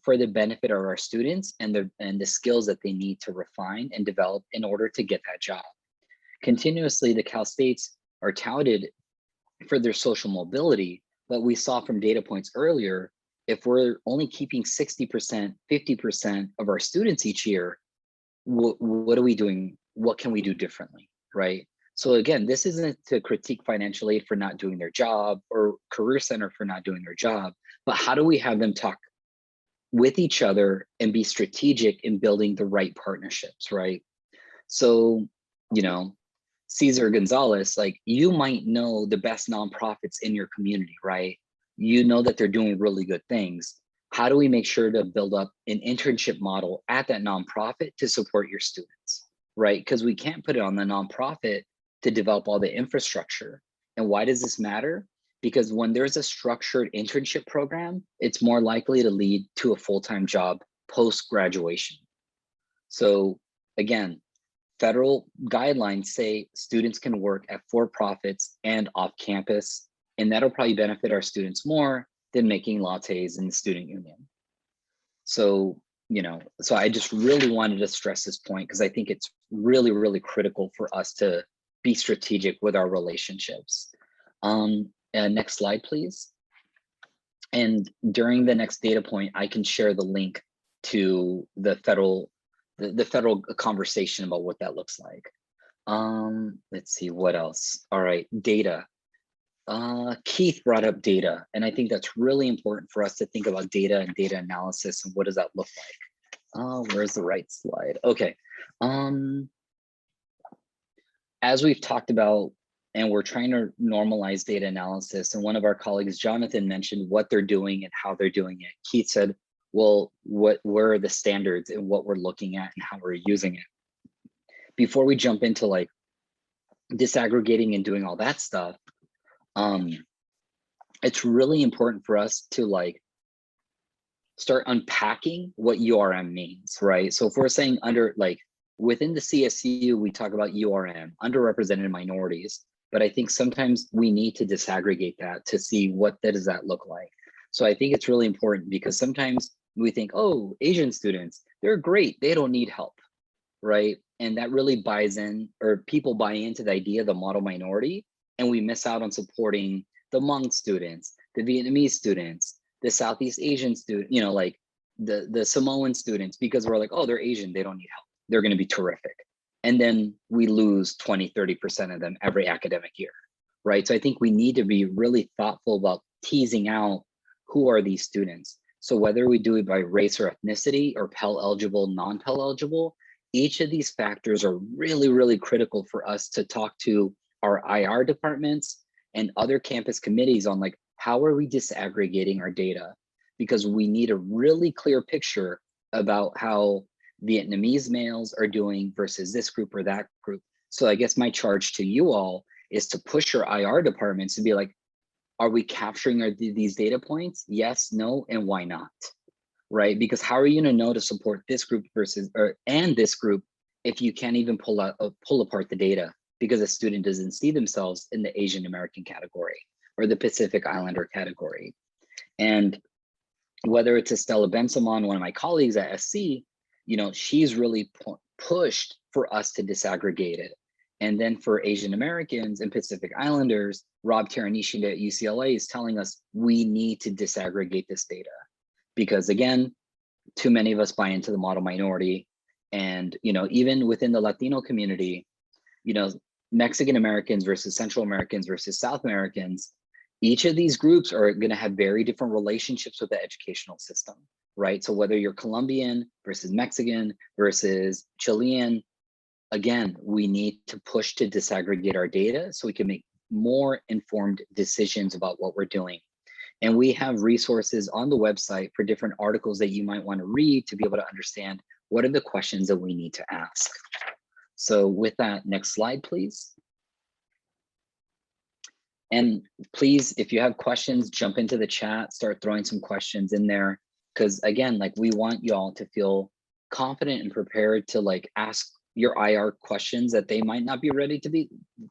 for the benefit of our students and the skills that they need to refine and develop in order to get that job. Continuously, the Cal States are touted for their social mobility, but we saw from data points earlier, if we're only keeping 60%, 50% of our students each year, what are we doing? What can we do differently, right? So again, this isn't to critique financial aid for not doing their job or Career Center for not doing their job, but how do we have them talk with each other and be strategic in building the right partnerships, right? So, you know, Cesar Gonzalez, like, you might know the best nonprofits in your community, right? You know that they're doing really good things. How do we make sure to build up an internship model at that nonprofit to support your students, right? Because we can't put it on the nonprofit to develop all the infrastructure. And why does this matter? Because when there's a structured internship program, it's more likely to lead to a full-time job post-graduation. So again, federal guidelines say students can work at for-profits and off campus, and that'll probably benefit our students more than making lattes in the student union. So, you know, so I just really wanted to stress this point because I think it's really, really critical for us to be strategic with our relationships. Next slide, please. And during the next data point, I can share the link to the federal conversation about what that looks like. Let's see what else. All right, data. Keith brought up data, and I think that's really important for us to think about data and data analysis and what does that look like. Where's the right slide? Okay. As we've talked about, and we're trying to normalize data analysis, and one of our colleagues, Jonathan, mentioned what they're doing and how they're doing it. Keith said, well, where are the standards and what we're looking at and how we're using it? Before we jump into like disaggregating and doing all that stuff, it's really important for us to like start unpacking what URM means, right? So if we're saying within the CSU, we talk about URM, underrepresented minorities, but I think sometimes we need to disaggregate that to see what does that look like. So I think it's really important because sometimes we think, oh, Asian students, they're great, they don't need help, right? And that really buys in, or people buy into the idea of the model minority, and we miss out on supporting the Hmong students, the Vietnamese students, the Southeast Asian student, you know, like the Samoan students, because we're like, oh, they're Asian, they don't need help, they're going to be terrific. And then we lose 20, 30% of them every academic year, right? So I think we need to be really thoughtful about teasing out who are these students. So whether we do it by race or ethnicity or Pell eligible, non-Pell eligible, each of these factors are really, really critical for us to talk to our IR departments and other campus committees on like, how are we disaggregating our data? Because we need a really clear picture about how Vietnamese males are doing versus this group or that group. So I guess my charge to you all is to push your IR departments to be like, are we capturing these data points? Yes, no, and why not? Right? Because how are you gonna know to support this group and this group if you can't even pull apart the data because a student doesn't see themselves in the Asian American category or the Pacific Islander category? And whether it's Estella Bensamon, one of my colleagues at SC, you know, she's really pushed for us to disaggregate it. And then for Asian Americans and Pacific Islanders, Rob Teranishi at UCLA is telling us we need to disaggregate this data because again, too many of us buy into the model minority. And, you know, even within the Latino community, you know, Mexican Americans versus Central Americans versus South Americans, each of these groups are going to have very different relationships with the educational system, right? So whether you're Colombian versus Mexican versus Chilean, again, we need to push to disaggregate our data so we can make more informed decisions about what we're doing. And we have resources on the website for different articles that you might want to read to be able to understand what are the questions that we need to ask. So with that, next slide, please. And please, if you have questions, jump into the chat, start throwing some questions in there. Because again, like we want y'all to feel confident and prepared to like ask your IR questions that they might not be ready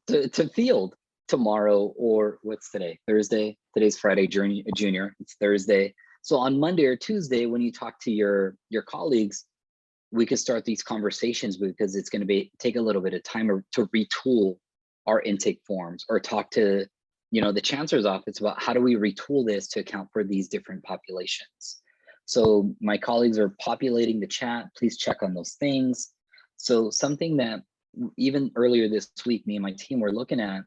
to field tomorrow, or what's today? Thursday. Today's Friday, Junior. It's Thursday. So on Monday or Tuesday, when you talk to your colleagues, we can start these conversations because it's going to take a little bit of time to retool our intake forms, or talk to, the chancellor's office about how do we retool this to account for these different populations. So my colleagues are populating the chat. Please check on those things. So something that even earlier this week, me and my team were looking at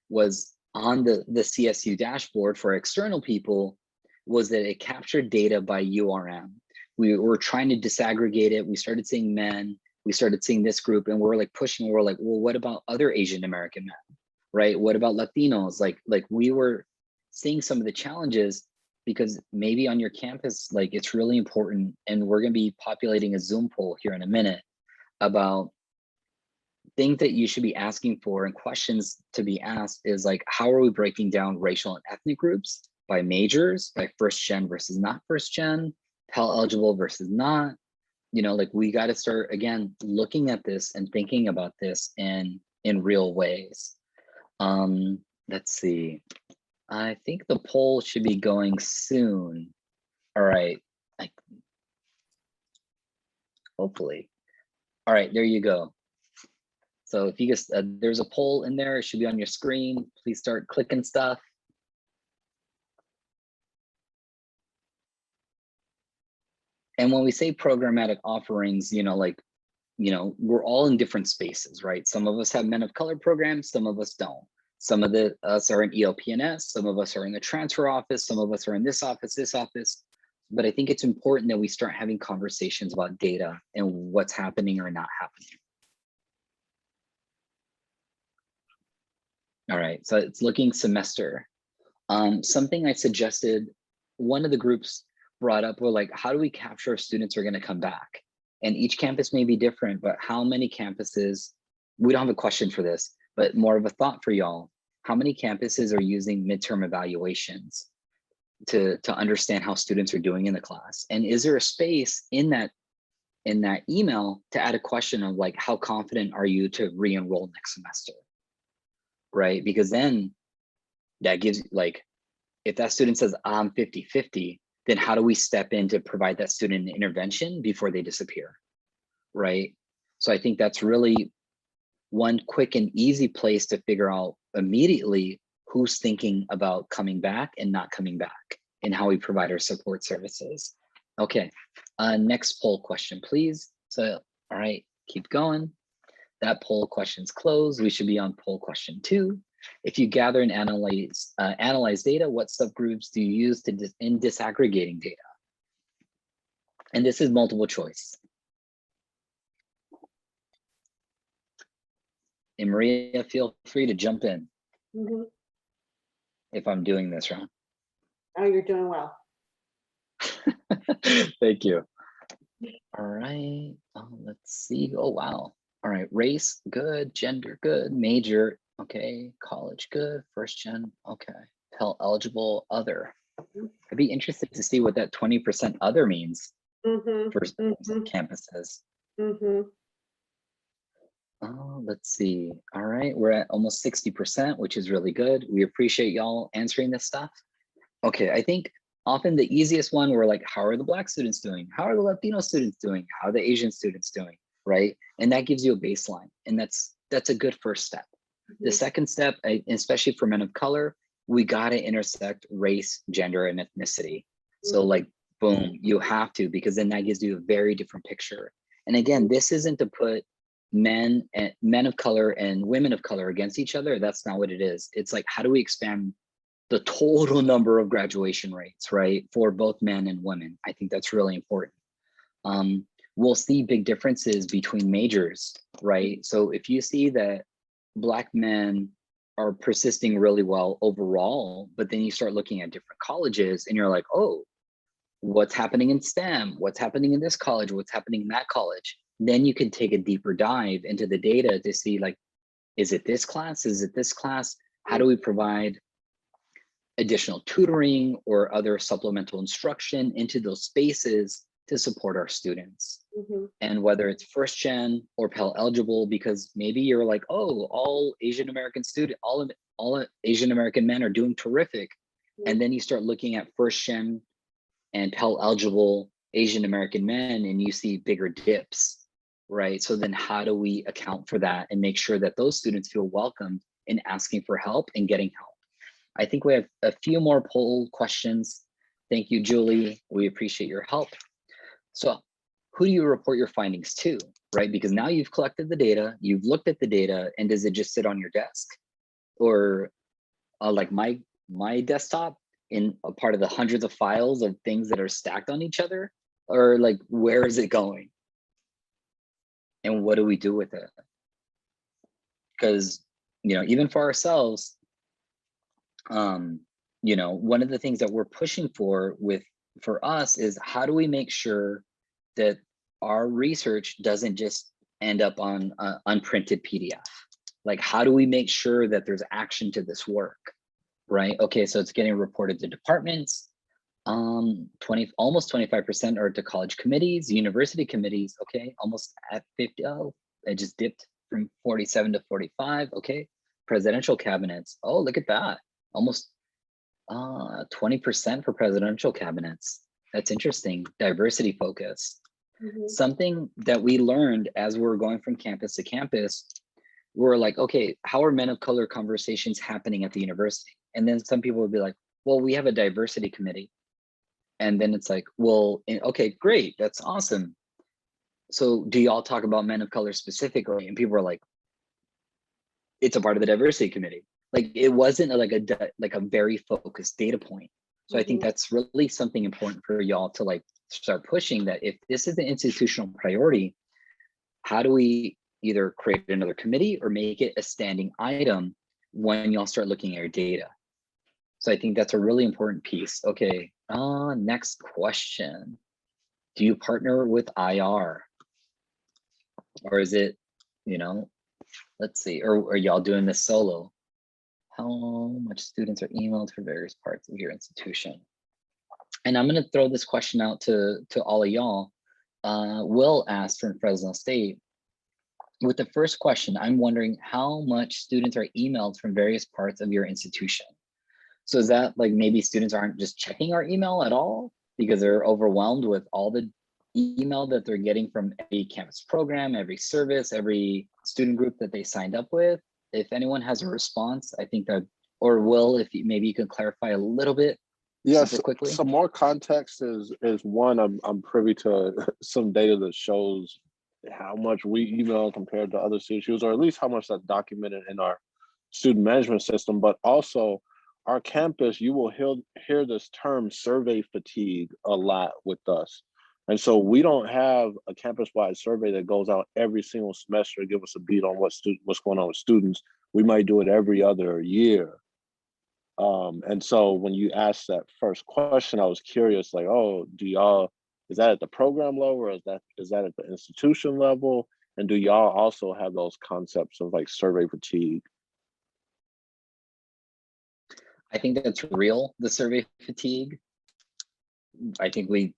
was on the CSU dashboard for external people, was that it captured data by URM. We were trying to disaggregate it. We started seeing men, we started seeing this group, and we're like pushing, we're like, well, what about other Asian American men, right? What about Latinos? Like we were seeing some of the challenges, because maybe on your campus, like it's really important, and we're gonna be populating a Zoom poll here in a minute about things that you should be asking for, and questions to be asked is like, how are we breaking down racial and ethnic groups by majors, by first gen versus not first gen, Pell eligible versus not? Like we got to start again looking at this and thinking about this in real ways. Let's see. I think the poll should be going soon. All right. Hopefully. All right, there you go. So if you just, there's a poll in there, it should be on your screen. Please start clicking stuff. And when we say programmatic offerings, we're all in different spaces, right? Some of us have men of color programs, some of us don't. Some of us are in ELP&S, some of us are in the transfer office, some of us are in this office. But I think it's important that we start having conversations about data and what's happening or not happening. All right, so it's looking semester. Something I suggested, one of the groups brought up were like, how do we capture if students are going to come back? And each campus may be different, but how many campuses, we don't have a question for this, but more of a thought for y'all. How many campuses are using midterm evaluations to understand how students are doing in the class? And is there a space in that email to add a question of like, how confident are you to re-enroll next semester? Right? Because then that gives, like, if that student says I'm 50-50, then how do we step in to provide that student an intervention before they disappear, right? So I think that's really one quick and easy place to figure out immediately who's thinking about coming back and not coming back, and how we provide our support services. Okay, next poll question, please. So, all right, keep going. That poll question's closed. We should be on poll question 2. If you gather and analyze data, what subgroups do you use in disaggregating data? And this is multiple choice. And Maria, feel free to jump in if I'm doing this wrong. Oh, you're doing well. Thank you. All right, let's see. Oh, wow. All right, race, good. Gender, good. Major, okay. College, good. First gen, okay. Pell eligible, other. I'd be interested to see what that 20% other means for some campuses. Oh, let's see. All right, we're at almost 60%, which is really good. We appreciate y'all answering this stuff. Okay, I think often the easiest one, we're like, how are the Black students doing? How are the Latino students doing? How are the Asian students doing, right? And that gives you a baseline, and that's a good first step. The second step, especially for men of color, we gotta intersect race, gender, and ethnicity. So like, boom, you have to, because then that gives you a very different picture. And again, this isn't to put men of color and women of color against each other. That's not what it is. It's like, how do we expand the total number of graduation rates, right, for both men and women? I think that's really important. We'll see big differences between majors, right? So if you see that Black men are persisting really well overall, but then you start looking at different colleges and you're like, oh, what's happening in STEM? What's happening in this college? What's happening in that college? Then you can take a deeper dive into the data to see, like, is it this class? Is it this class? How do we provide additional tutoring or other supplemental instruction into those spaces to support our students? And whether it's first gen or Pell eligible, because maybe you're like, oh, all Asian American all Asian American men are doing terrific. And then you start looking at first gen and Pell eligible Asian American men, and you see bigger dips, right? So then how do we account for that and make sure that those students feel welcomed in asking for help and getting help? I think we have a few more poll questions. Thank you, Julie. We appreciate your help. So who do you report your findings to, right? Because now you've collected the data, you've looked at the data, and does it just sit on your desk? Or like my desktop in a part of the hundreds of files of things that are stacked on each other? Or like, where is it going? And what do we do with it? Because, you know, even for ourselves, you know, one of the things that we're pushing for us is how do we make sure that our research doesn't just end up on unprinted PDF? Like, how do we make sure that there's action to this work, right? Okay, so it's getting reported to departments. Almost 25% are to college committees, university committees. Okay, almost at 50. Oh, it just dipped from 47 to 45. Okay, presidential cabinets. Oh, look at that. Almost 20% for presidential cabinets. That's interesting. Diversity focus. Something that we learned as we're going from campus to campus, we're like, okay, how are men of color conversations happening at the university? And then some people would be like, well, we have a diversity committee. And then it's like, well, okay, great, that's awesome. So do y'all talk about men of color specifically? And people are like, it's a part of the diversity committee. Like, it wasn't like a very focused data point. So I think that's really something important for y'all to like start pushing, that if this is an institutional priority, how do we either create another committee or make it a standing item when y'all start looking at your data? So I think that's a really important piece. Okay, next question. Do you partner with IR? Or is it, you know, let's see, or are y'all doing this solo? How much students are emailed for various parts of your institution? And I'm gonna throw this question out to all of y'all. Will asked from Fresno State, with the first question, I'm wondering how much students are emailed from various parts of your institution. So is that like maybe students aren't just checking our email at all because they're overwhelmed with all the email that they're getting from every campus program, every service, every student group that they signed up with? If anyone has a response, I think that, or Will, if maybe you can clarify a little bit. Yes, super quickly. Some more context is one, I'm privy to some data that shows how much we email compared to other CSUs, or at least how much that's documented in our student management system. But also our campus, you will hear this term survey fatigue a lot with us. And so we don't have a campus-wide survey that goes out every single semester to give us a beat on what's going on with students. We might do it every other year. And so when you asked that first question, I was curious, like, oh, is that at the program level, or is that at the institution level? And do y'all also have those concepts of like survey fatigue? I think that's real, the survey fatigue. I think we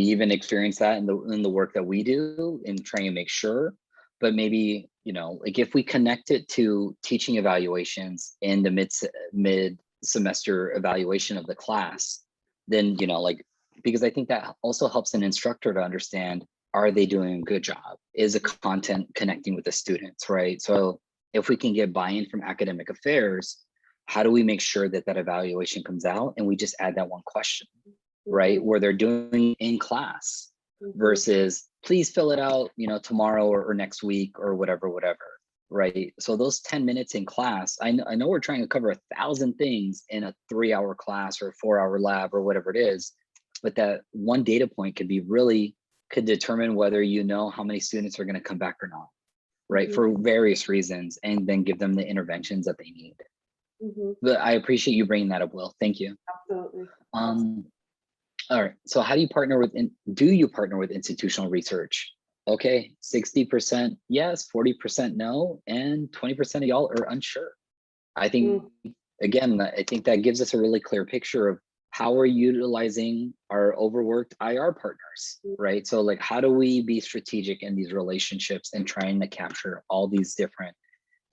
even experience that in the work that we do in trying to make sure. But maybe, you know, like if we connect it to teaching evaluations in the mid semester evaluation of the class, then, you know, like, because I think that also helps an instructor to understand, are they doing a good job? Is the content connecting with the students, right? So if we can get buy-in from academic affairs, how do we make sure that that evaluation comes out and we just add that one question, right? Where they're doing in class versus please fill it out, you know, tomorrow or next week or whatever, right? So those 10 minutes in class, I know we're trying to cover 1,000 things in a 3-hour class or a 4-hour lab or whatever it is, but that one data point could determine whether you know how many students are going to come back or not, right? For various reasons, and then give them the interventions that they need. But I appreciate you bringing that up, Will. Thank you. Absolutely. All right, so how do you partner with, do you partner with institutional research? Okay, 60% yes, 40% no, and 20% of y'all are unsure. I think, again, I think that gives us a really clear picture of how we're utilizing our overworked IR partners, right? So like, how do we be strategic in these relationships and trying to capture all these different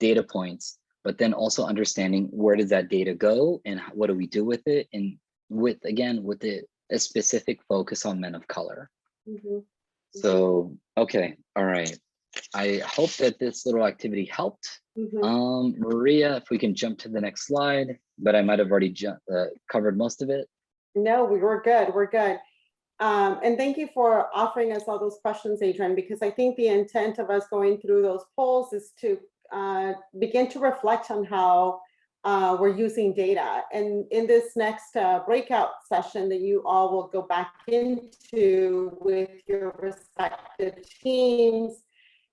data points, but then also understanding where does that data go and what do we do with it? And with the a specific focus on men of color. Mhm. So, okay, all right. I hope that this little activity helped. Maria, if we can jump to the next slide, but I might have already covered most of it. No, we're good. We're good. And thank you for offering us all those questions, Adrian, because I think the intent of us going through those polls is to begin to reflect on how we're using data. And in this next breakout session that you all will go back into with your respective teams,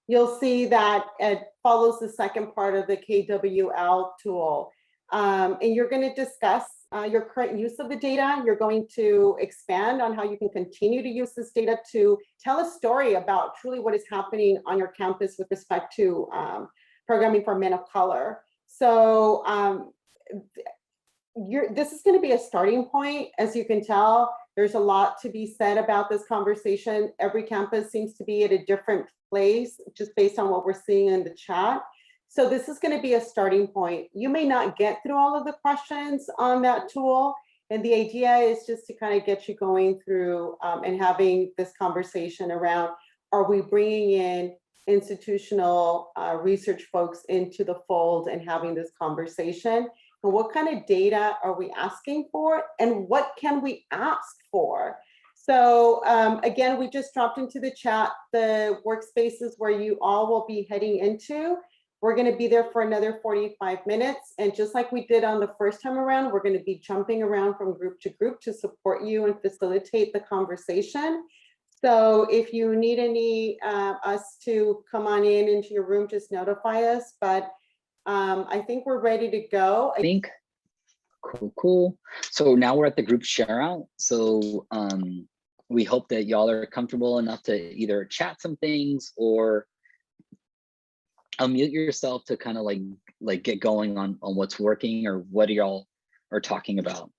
you'll see that it follows the second part of the KWL tool. And you're going to discuss your current use of the data. You're going to expand on how you can continue to use this data to tell a story about truly what is happening on your campus with respect to programming for men of color. So this is going to be a starting point. As you can tell, there's a lot to be said about this conversation. Every campus seems to be at a different place, just based on what we're seeing in the chat. So this is going to be a starting point. You may not get through all of the questions on that tool. And the idea is just to kind of get you going through and having this conversation around, are we bringing in institutional research folks into the fold and having this conversation? And what kind of data are we asking for? And what can we ask for? So again, we just dropped into the chat the workspaces where you all will be heading into. We're going to be there for another 45 minutes. And just like we did on the first time around, we're going to be jumping around from group to group to support you and facilitate the conversation. So if you need any us to come on in into your room, just notify us. But I think we're ready to go. Cool. So now we're at the group share out. So we hope that y'all are comfortable enough to either chat some things or unmute yourself to kind of like get going on what's working or what y'all are talking about.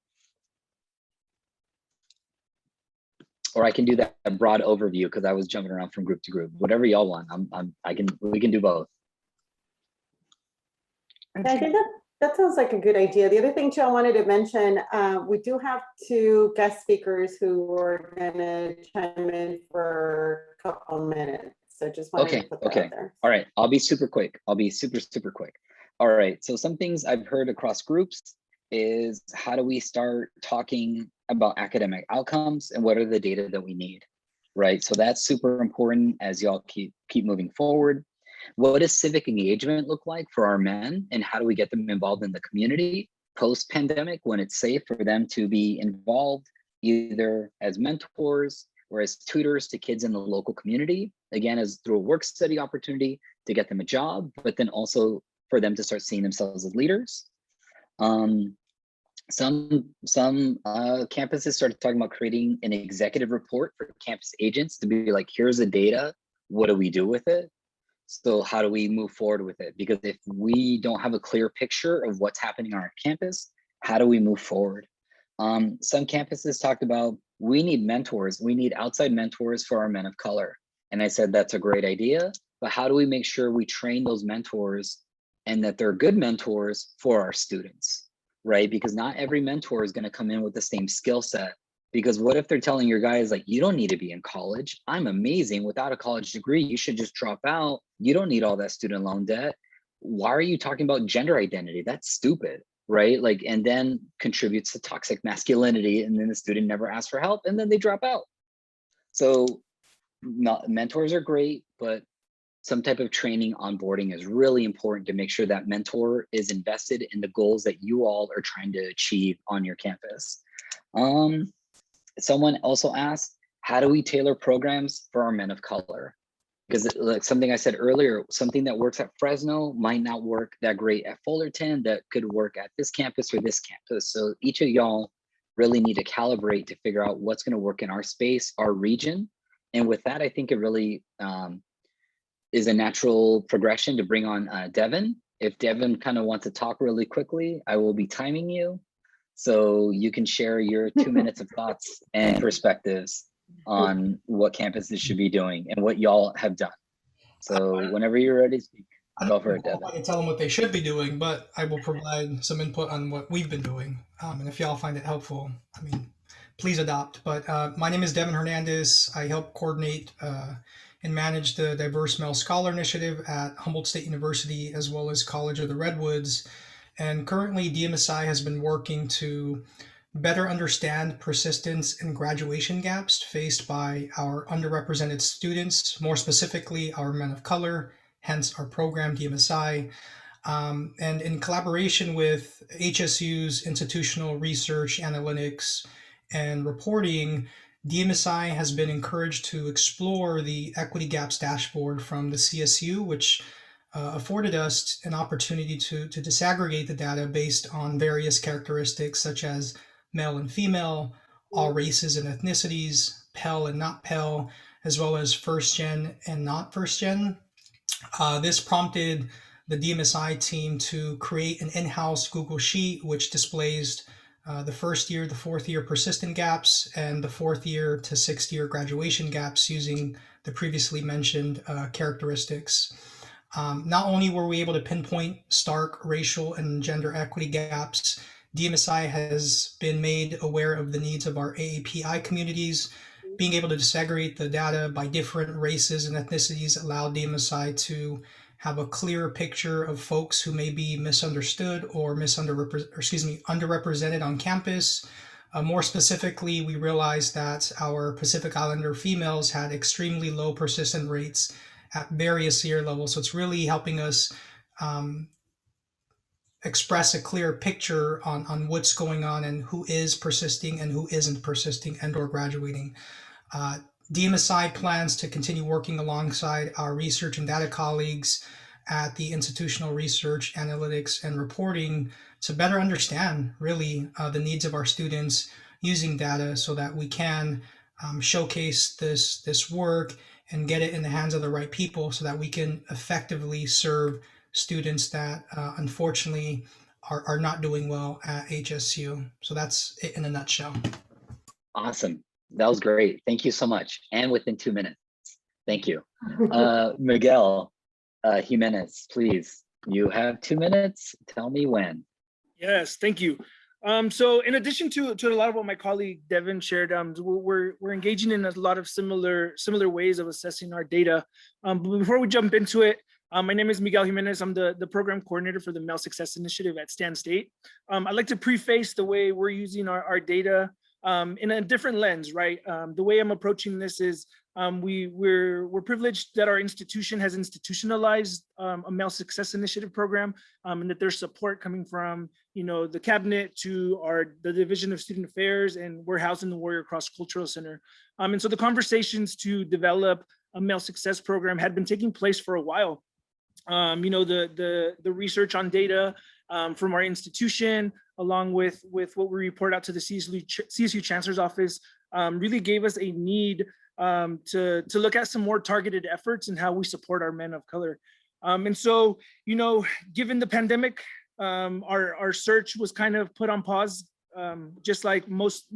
Or I can do that broad overview because I was jumping around from group to group. Whatever y'all want, we can do both. I think that sounds like a good idea. The other thing too I wanted to mention, we do have 2 guest speakers who are going to chime in for a couple minutes. So just wanted to put that out there. All right, I'll be super quick. I'll be super quick. All right, so some things I've heard across groups is how do we start talking about academic outcomes and what are the data that we need, right? So that's super important as y'all keep moving forward. What does civic engagement look like for our men and how do we get them involved in the community post-pandemic when it's safe for them to be involved either as mentors or as tutors to kids in the local community, again, as through a work study opportunity to get them a job, but then also for them to start seeing themselves as leaders. Some campuses started talking about creating an executive report for campus agents to be like, here's the data, what do we do with it? So how do we move forward with it? Because if we don't have a clear picture of what's happening on our campus, how do we move forward? Some campuses talked about, we need mentors. We need outside mentors for our men of color. And I said, that's a great idea, but how do we make sure we train those mentors and that they're good mentors for our students, right? Because not every mentor is gonna come in with the same skill set. Because what if they're telling your guys like, you don't need to be in college. I'm amazing without a college degree. You should just drop out. You don't need all that student loan debt. Why are you talking about gender identity? That's stupid, right? Like, and then contributes to toxic masculinity. And then the student never asks for help and then they drop out. So mentors are great, but some type of training onboarding is really important to make sure that mentor is invested in the goals that you all are trying to achieve on your campus. Someone also asked, how do we tailor programs for our men of color? Because like something I said earlier, something that works at Fresno might not work that great at Fullerton, that could work at this campus or this campus. So each of y'all really need to calibrate to figure out what's going to work in our space, our region. And with that, I think it really is a natural progression to bring on Devin. If Devin kind of wants to talk really quickly, I will be timing you. So you can share your 2 minutes of thoughts and perspectives on what campuses should be doing and what y'all have done. So whenever you're ready to speak, go for it, Devin. I can tell them what they should be doing, but I will provide some input on what we've been doing. And if y'all find it helpful, I mean, please adopt. But my name is Devin Hernandez. I help coordinate and manage the Diverse Male Scholar Initiative at Humboldt State University, as well as College of the Redwoods. And currently, DMSI has been working to better understand persistence and graduation gaps faced by our underrepresented students, more specifically our men of color, hence our program DMSI. And in collaboration with HSU's Institutional Research, Analytics, and Reporting, DMSI has been encouraged to explore the Equity Gaps dashboard from the CSU, which afforded us an opportunity to disaggregate the data based on various characteristics such as male and female, all races and ethnicities, Pell and not Pell, as well as first gen and not first gen. This prompted the DMSI team to create an in-house Google Sheet, which displays the first year, the fourth year persistent gaps, and the fourth year to sixth year graduation gaps using the previously mentioned characteristics. Not only were we able to pinpoint stark racial and gender equity gaps, DMSI has been made aware of the needs of our AAPI communities. Being able to disaggregate the data by different races and ethnicities allowed DMSI to have a clearer picture of folks who may be misunderstood or underrepresented on campus. More specifically, we realized that our Pacific Islander females had extremely low persistent rates at various year levels. So it's really helping us express a clear picture on what's going on and who is persisting and who isn't persisting and or graduating. DMSI plans to continue working alongside our research and data colleagues at the Institutional Research, Analytics, and Reporting to better understand really the needs of our students using data so that we can showcase this work and get it in the hands of the right people so that we can effectively serve students that unfortunately are not doing well at HSU. So that's it in a nutshell. Awesome. That was great. Thank you so much. And within 2 minutes. Thank you. Miguel Jimenez, please. You have 2 minutes. Tell me when. Yes, thank you. So in addition to a lot of what my colleague Devin shared, we're engaging in a lot of similar ways of assessing our data. But before we jump into it, my name is Miguel Jimenez. I'm the program coordinator for the Male Success Initiative at Stan State. I'd like to preface the way we're using our data in a different lens, right? The way I'm approaching this is we're privileged that our institution has institutionalized a Male Success Initiative program, and that there's support coming from the cabinet to the Division of Student Affairs, and we're housed in the Warrior Cross Cultural Center. And so the conversations to develop a Male Success program had been taking place for a while. The research on data from our institution, along with what we report out to the CSU Chancellor's Office, really gave us a need to look at some more targeted efforts and how we support our men of color. And so, given the pandemic, our search was kind of put on pause, just like most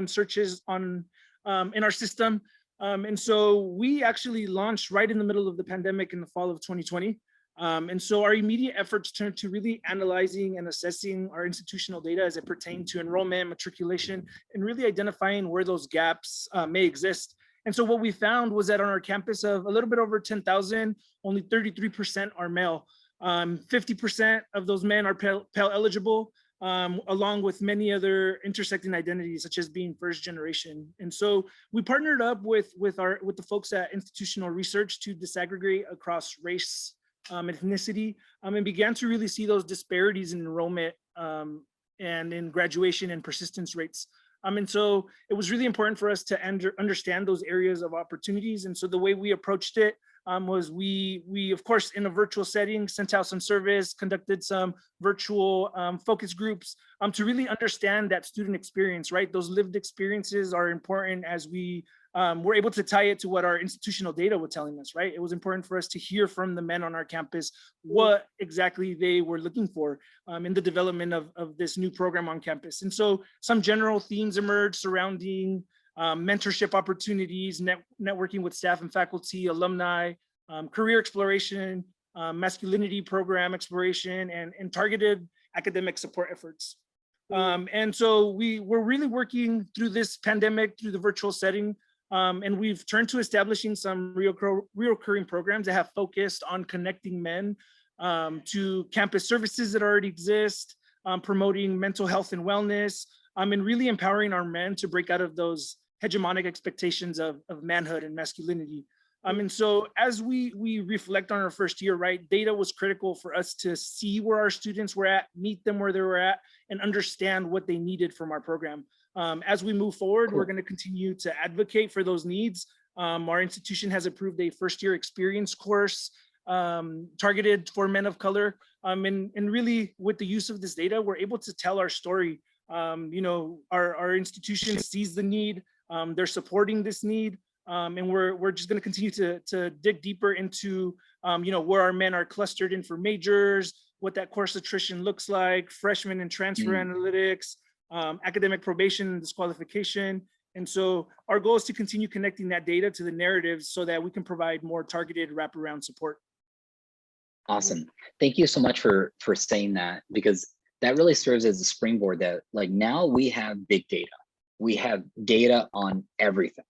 searches in our system. And so we actually launched right in the middle of the pandemic in the fall of 2020. And so our immediate efforts turned to really analyzing and assessing our institutional data as it pertained to enrollment, matriculation, and really identifying where those gaps may exist. And so what we found was that on our campus of a little bit over 10,000, only 33% are male. 50% of those men are Pell eligible, along with many other intersecting identities, such as being first generation. And so we partnered up with the folks at Institutional Research to disaggregate across race, ethnicity, and began to really see those disparities in enrollment and in graduation and persistence rates. And so it was really important for us to understand those areas of opportunities. And so the way we approached it was we of course, in a virtual setting, sent out some surveys, conducted some virtual focus groups to really understand that student experience, right? Those lived experiences are important as we were able to tie it to what our institutional data were telling us, right? It was important for us to hear from the men on our campus what exactly they were looking for in the development of this new program on campus. And so some general themes emerged surrounding mentorship opportunities, networking with staff and faculty, alumni, career exploration, masculinity program exploration, and targeted academic support efforts. And so we're really working through this pandemic, through the virtual setting. And we've turned to establishing some reoccurring programs that have focused on connecting men to campus services that already exist, promoting mental health and wellness, and really empowering our men to break out of those hegemonic expectations of manhood and masculinity. And so as we reflect on our first year, right, data was critical for us to see where our students were at, meet them where they were at, and understand what they needed from our program. As we move forward, we're going to continue to advocate for those needs. Our institution has approved a first-year experience course targeted for men of color. And really, with the use of this data, we're able to tell our story. You know, our institution sees the need, they're supporting this need. And we're just going to continue to dig deeper into, you know, where our men are clustered in for majors, what that course attrition looks like, freshman and transfer analytics, academic probation and disqualification. And so our goal is to continue connecting that data to the narratives so that we can provide more targeted wraparound support. Awesome. Thank you so much for saying that, because that really serves as a springboard that, like, now we have big data. We have data on everything.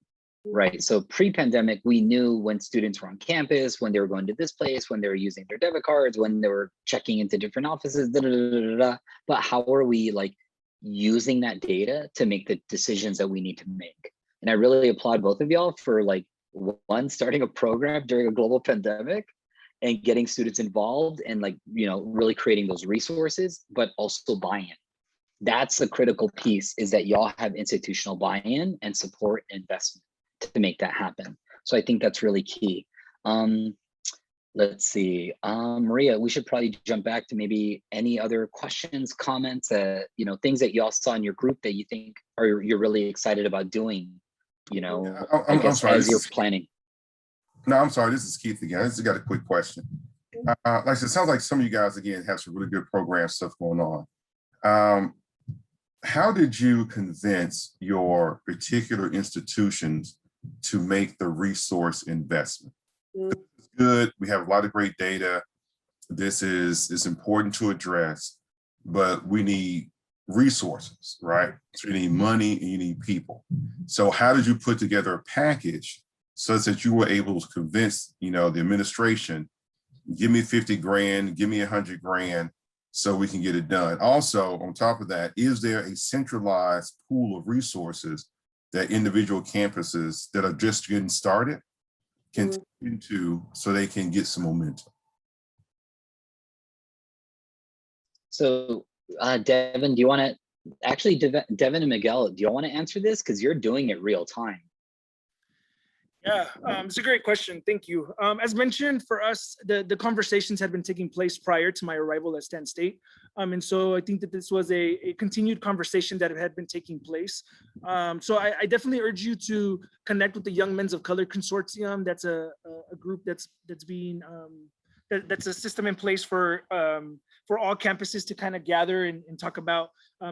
Right. So pre-pandemic, we knew when students were on campus, when they were going to this place, when they were using their debit cards, when they were checking into different offices, but how are we like using that data to make the decisions that we need to make? And I really applaud both of y'all for, like, one, starting a program during a global pandemic and getting students involved and, like, you know, really creating those resources, but also buy-in. That's a critical piece, is that y'all have institutional buy-in and support and investment to make that happen. So I think that's really key. Let's see, Maria, we should probably jump back to maybe any other questions, comments, you know, things that y'all saw in your group that you think you're really excited about doing, you know, I'm sorry, as you're planning. No, I'm sorry, this is Keith again. I just got a quick question. Like I said, it sounds like some of you guys, again, have some really good program stuff going on. How did you convince your particular institutions to make the resource investment? This is good. We have a lot of great data. This is important to address, but we need resources, right? So you need money and you need people. So how did you put together a package such that you were able to convince, you know, the administration, give me 50 grand, give me 100 grand, so we can get it done? Also, on top of that, is there a centralized pool of resources that individual campuses that are just getting started can tap into so they can get some momentum? So Devin, do you want to, actually, Devin and Miguel, do you want to answer this? Because you're doing it real time. Yeah, it's a great question. Thank you. As mentioned, for us, the conversations had been taking place prior to my arrival at Stan State. And so I think that this was a continued conversation that had been taking place. So I definitely urge you to connect with the Young Men's of Color Consortium. That's a group that's being, that's a system in place for all campuses to kind of gather and talk about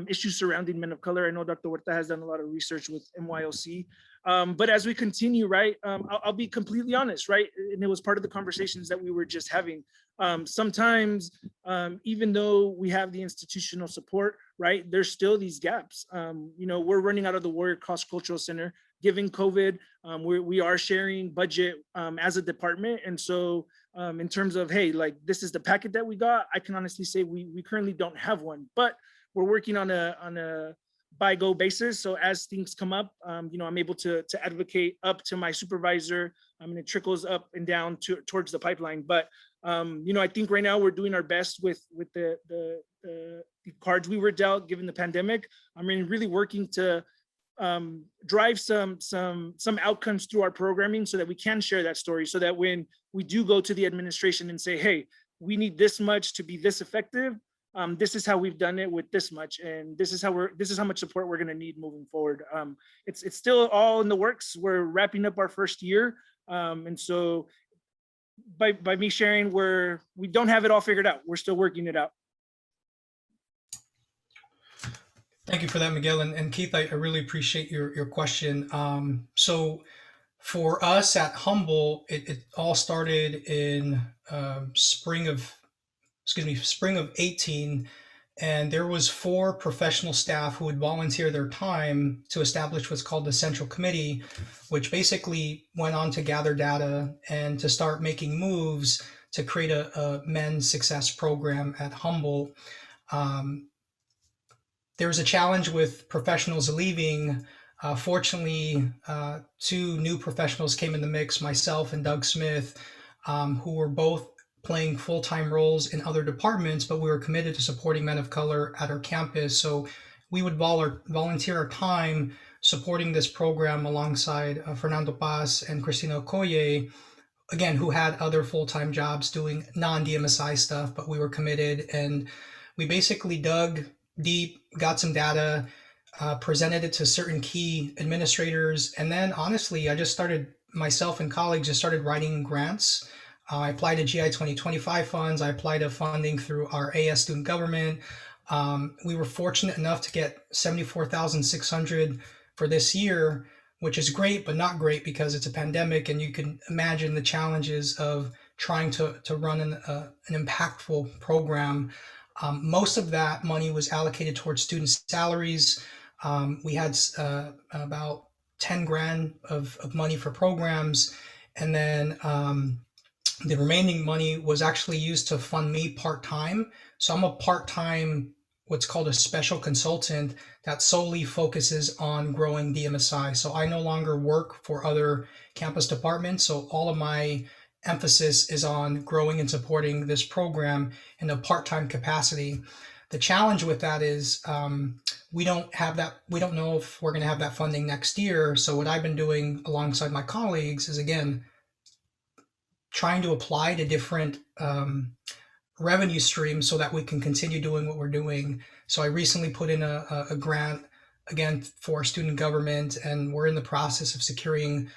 issues surrounding men of color. I know Dr. Huerta has done a lot of research with MYOC. But as we continue, right, I'll be completely honest, right, and it was part of the conversations that we were just having. Sometimes, even though we have the institutional support, right, there's still these gaps. You know, we're running out of the Warrior Cross Cultural Center. Given COVID, we are sharing budget as a department. And so in terms of, hey, like, this is the packet that we got, I can honestly say we currently don't have one, but we're working on a by-go basis. So as things come up, you know, I'm able to advocate up to my supervisor. I mean, it trickles up and down towards the pipeline. But you know, I think right now we're doing our best with the cards we were dealt given the pandemic. I mean, really working to drive some outcomes through our programming so that we can share that story, so that when we do go to the administration and say, hey, we need this much to be this effective, this is how we've done it with this much, and this is how much support we're going to need moving forward. It's still all in the works. We're wrapping up our first year, and so by me sharing, we don't have it all figured out. We're still working it out. Thank you for that, Miguel. And Keith, I really appreciate your question. So for us at Humble, it all started in spring of 18. And there was 4 professional staff who would volunteer their time to establish what's called the Central Committee, which basically went on to gather data and to start making moves to create a men's success program at Humboldt. There was a challenge with professionals leaving. Fortunately, 2 new professionals came in the mix, myself and Doug Smith, who were both playing full-time roles in other departments, but we were committed to supporting men of color at our campus. So we would volunteer our time supporting this program alongside Fernando Paz and Cristina Okoye, again, who had other full-time jobs doing non-DMSI stuff, but we were committed. And we basically dug deep, got some data, presented it to certain key administrators. And then honestly, I just started, myself and colleagues just started writing grants. I applied to GI 2025 funds. I applied to funding through our AS student government. We were fortunate enough to get 74,600 for this year, which is great, but not great because it's a pandemic, and you can imagine the challenges of trying to run an impactful program. Most of that money was allocated towards student salaries. We had about 10 grand of money for programs, and then the remaining money was actually used to fund me part-time. So I'm a part-time, what's called a special consultant that solely focuses on growing DMSI. So I no longer work for other campus departments. So all of my emphasis is on growing and supporting this program in a part-time capacity. The challenge with that is we don't have that. We don't know if we're going to have that funding next year. So what I've been doing alongside my colleagues is, again, trying to apply to different revenue streams so that we can continue doing what we're doing. So I recently put in a grant, again, for student government, and we're in the process of securing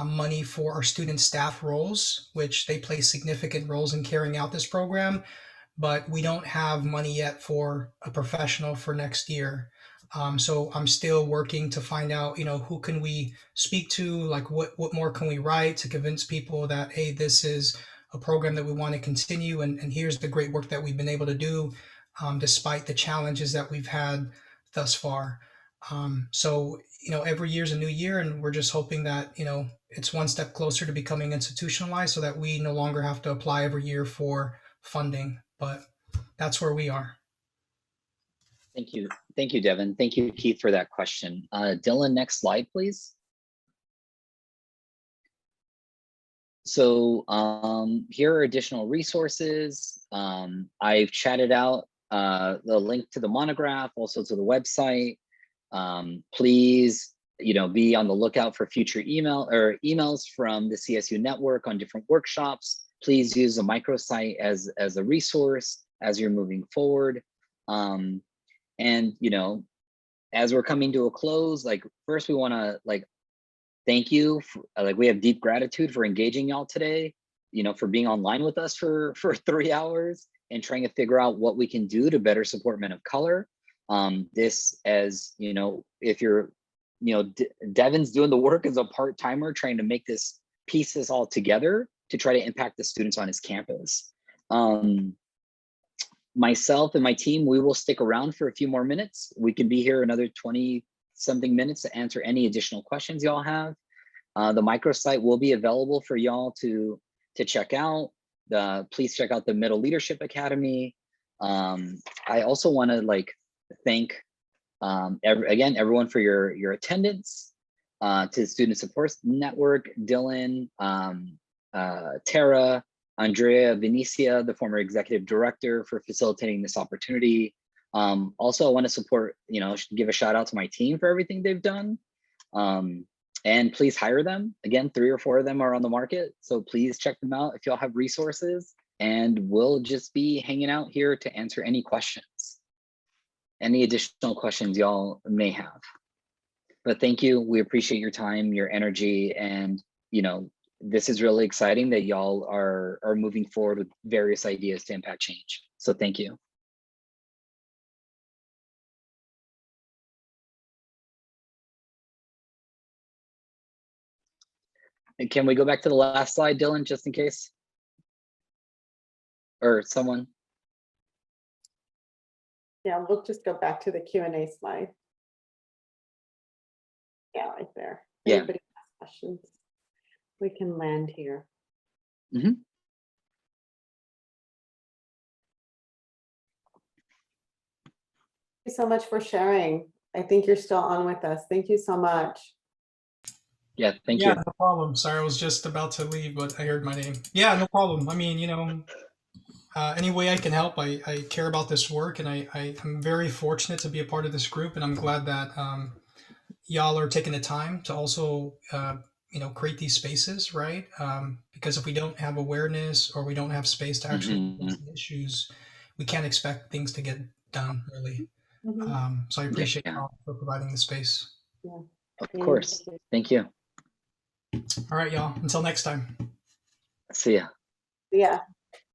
money for our student staff roles, which they play significant roles in carrying out this program. But we don't have money yet for a professional for next year. So I'm still working to find out, who can we speak to, like what more can we write to convince people that, hey, this is a program that we want to continue, and here's the great work that we've been able to do despite the challenges that we've had thus far. So, every year is a new year, and we're just hoping that, it's one step closer to becoming institutionalized so that we no longer have to apply every year for funding. But that's where we are. Thank you. Thank you, Devin. Thank you, Keith, for that question. Dylan, next slide, please. So here are additional resources. I've chatted out the link to the monograph, also to the website. Please, be on the lookout for future emails from the CSU network on different workshops. Please use the microsite as a resource as you're moving forward. And, as we're coming to a close, first we want to thank you. We have deep gratitude for engaging y'all today, for being online with us for 3 hours and trying to figure out what we can do to better support men of color. This, as if you're, Devin's doing the work as a part-timer, trying to make this pieces all together to try to impact the students on his campus. Myself and my team, we will stick around for a few more minutes. We can be here another 20-something minutes to answer any additional questions y'all have. The microsite will be available for y'all to check out. Please check out the Middle Leadership Academy. I also want to thank again everyone for your attendance. To the Student Support Network, Dylan, Tara, Andrea Venecia, the former executive director, for facilitating this opportunity. Also, I want to give a shout out to my team for everything they've done. And please hire them. Again, 3 or 4 of them are on the market. So please check them out if y'all have resources, and we'll just be hanging out here to answer any questions, any additional questions y'all may have. But thank you. We appreciate your time, your energy, and this is really exciting that y'all are moving forward with various ideas to impact change. So thank you. And can we go back to the last slide, Dylan, just in case? Or someone? Yeah, we'll just go back to the Q&A slide. Yeah, right there. Yeah. Anybody has questions? We can land here. Mhm. Thank you so much for sharing. I think you're still on with us. Thank you so much. Yeah, thank Yeah, you. no problem. Sorry, I was just about to leave, but I heard my name. Yeah, no problem. I mean, any way I can help, I care about this work, and I'm very fortunate to be a part of this group, and I'm glad that y'all are taking the time to also, create these spaces, right? Because if we don't have awareness or we don't have space to actually address the issues, we can't expect things to get done, really. So I appreciate Yeah. y'all for providing the space. Yeah. Of course. Thank you. All right, y'all. Until next time. See ya. Yeah.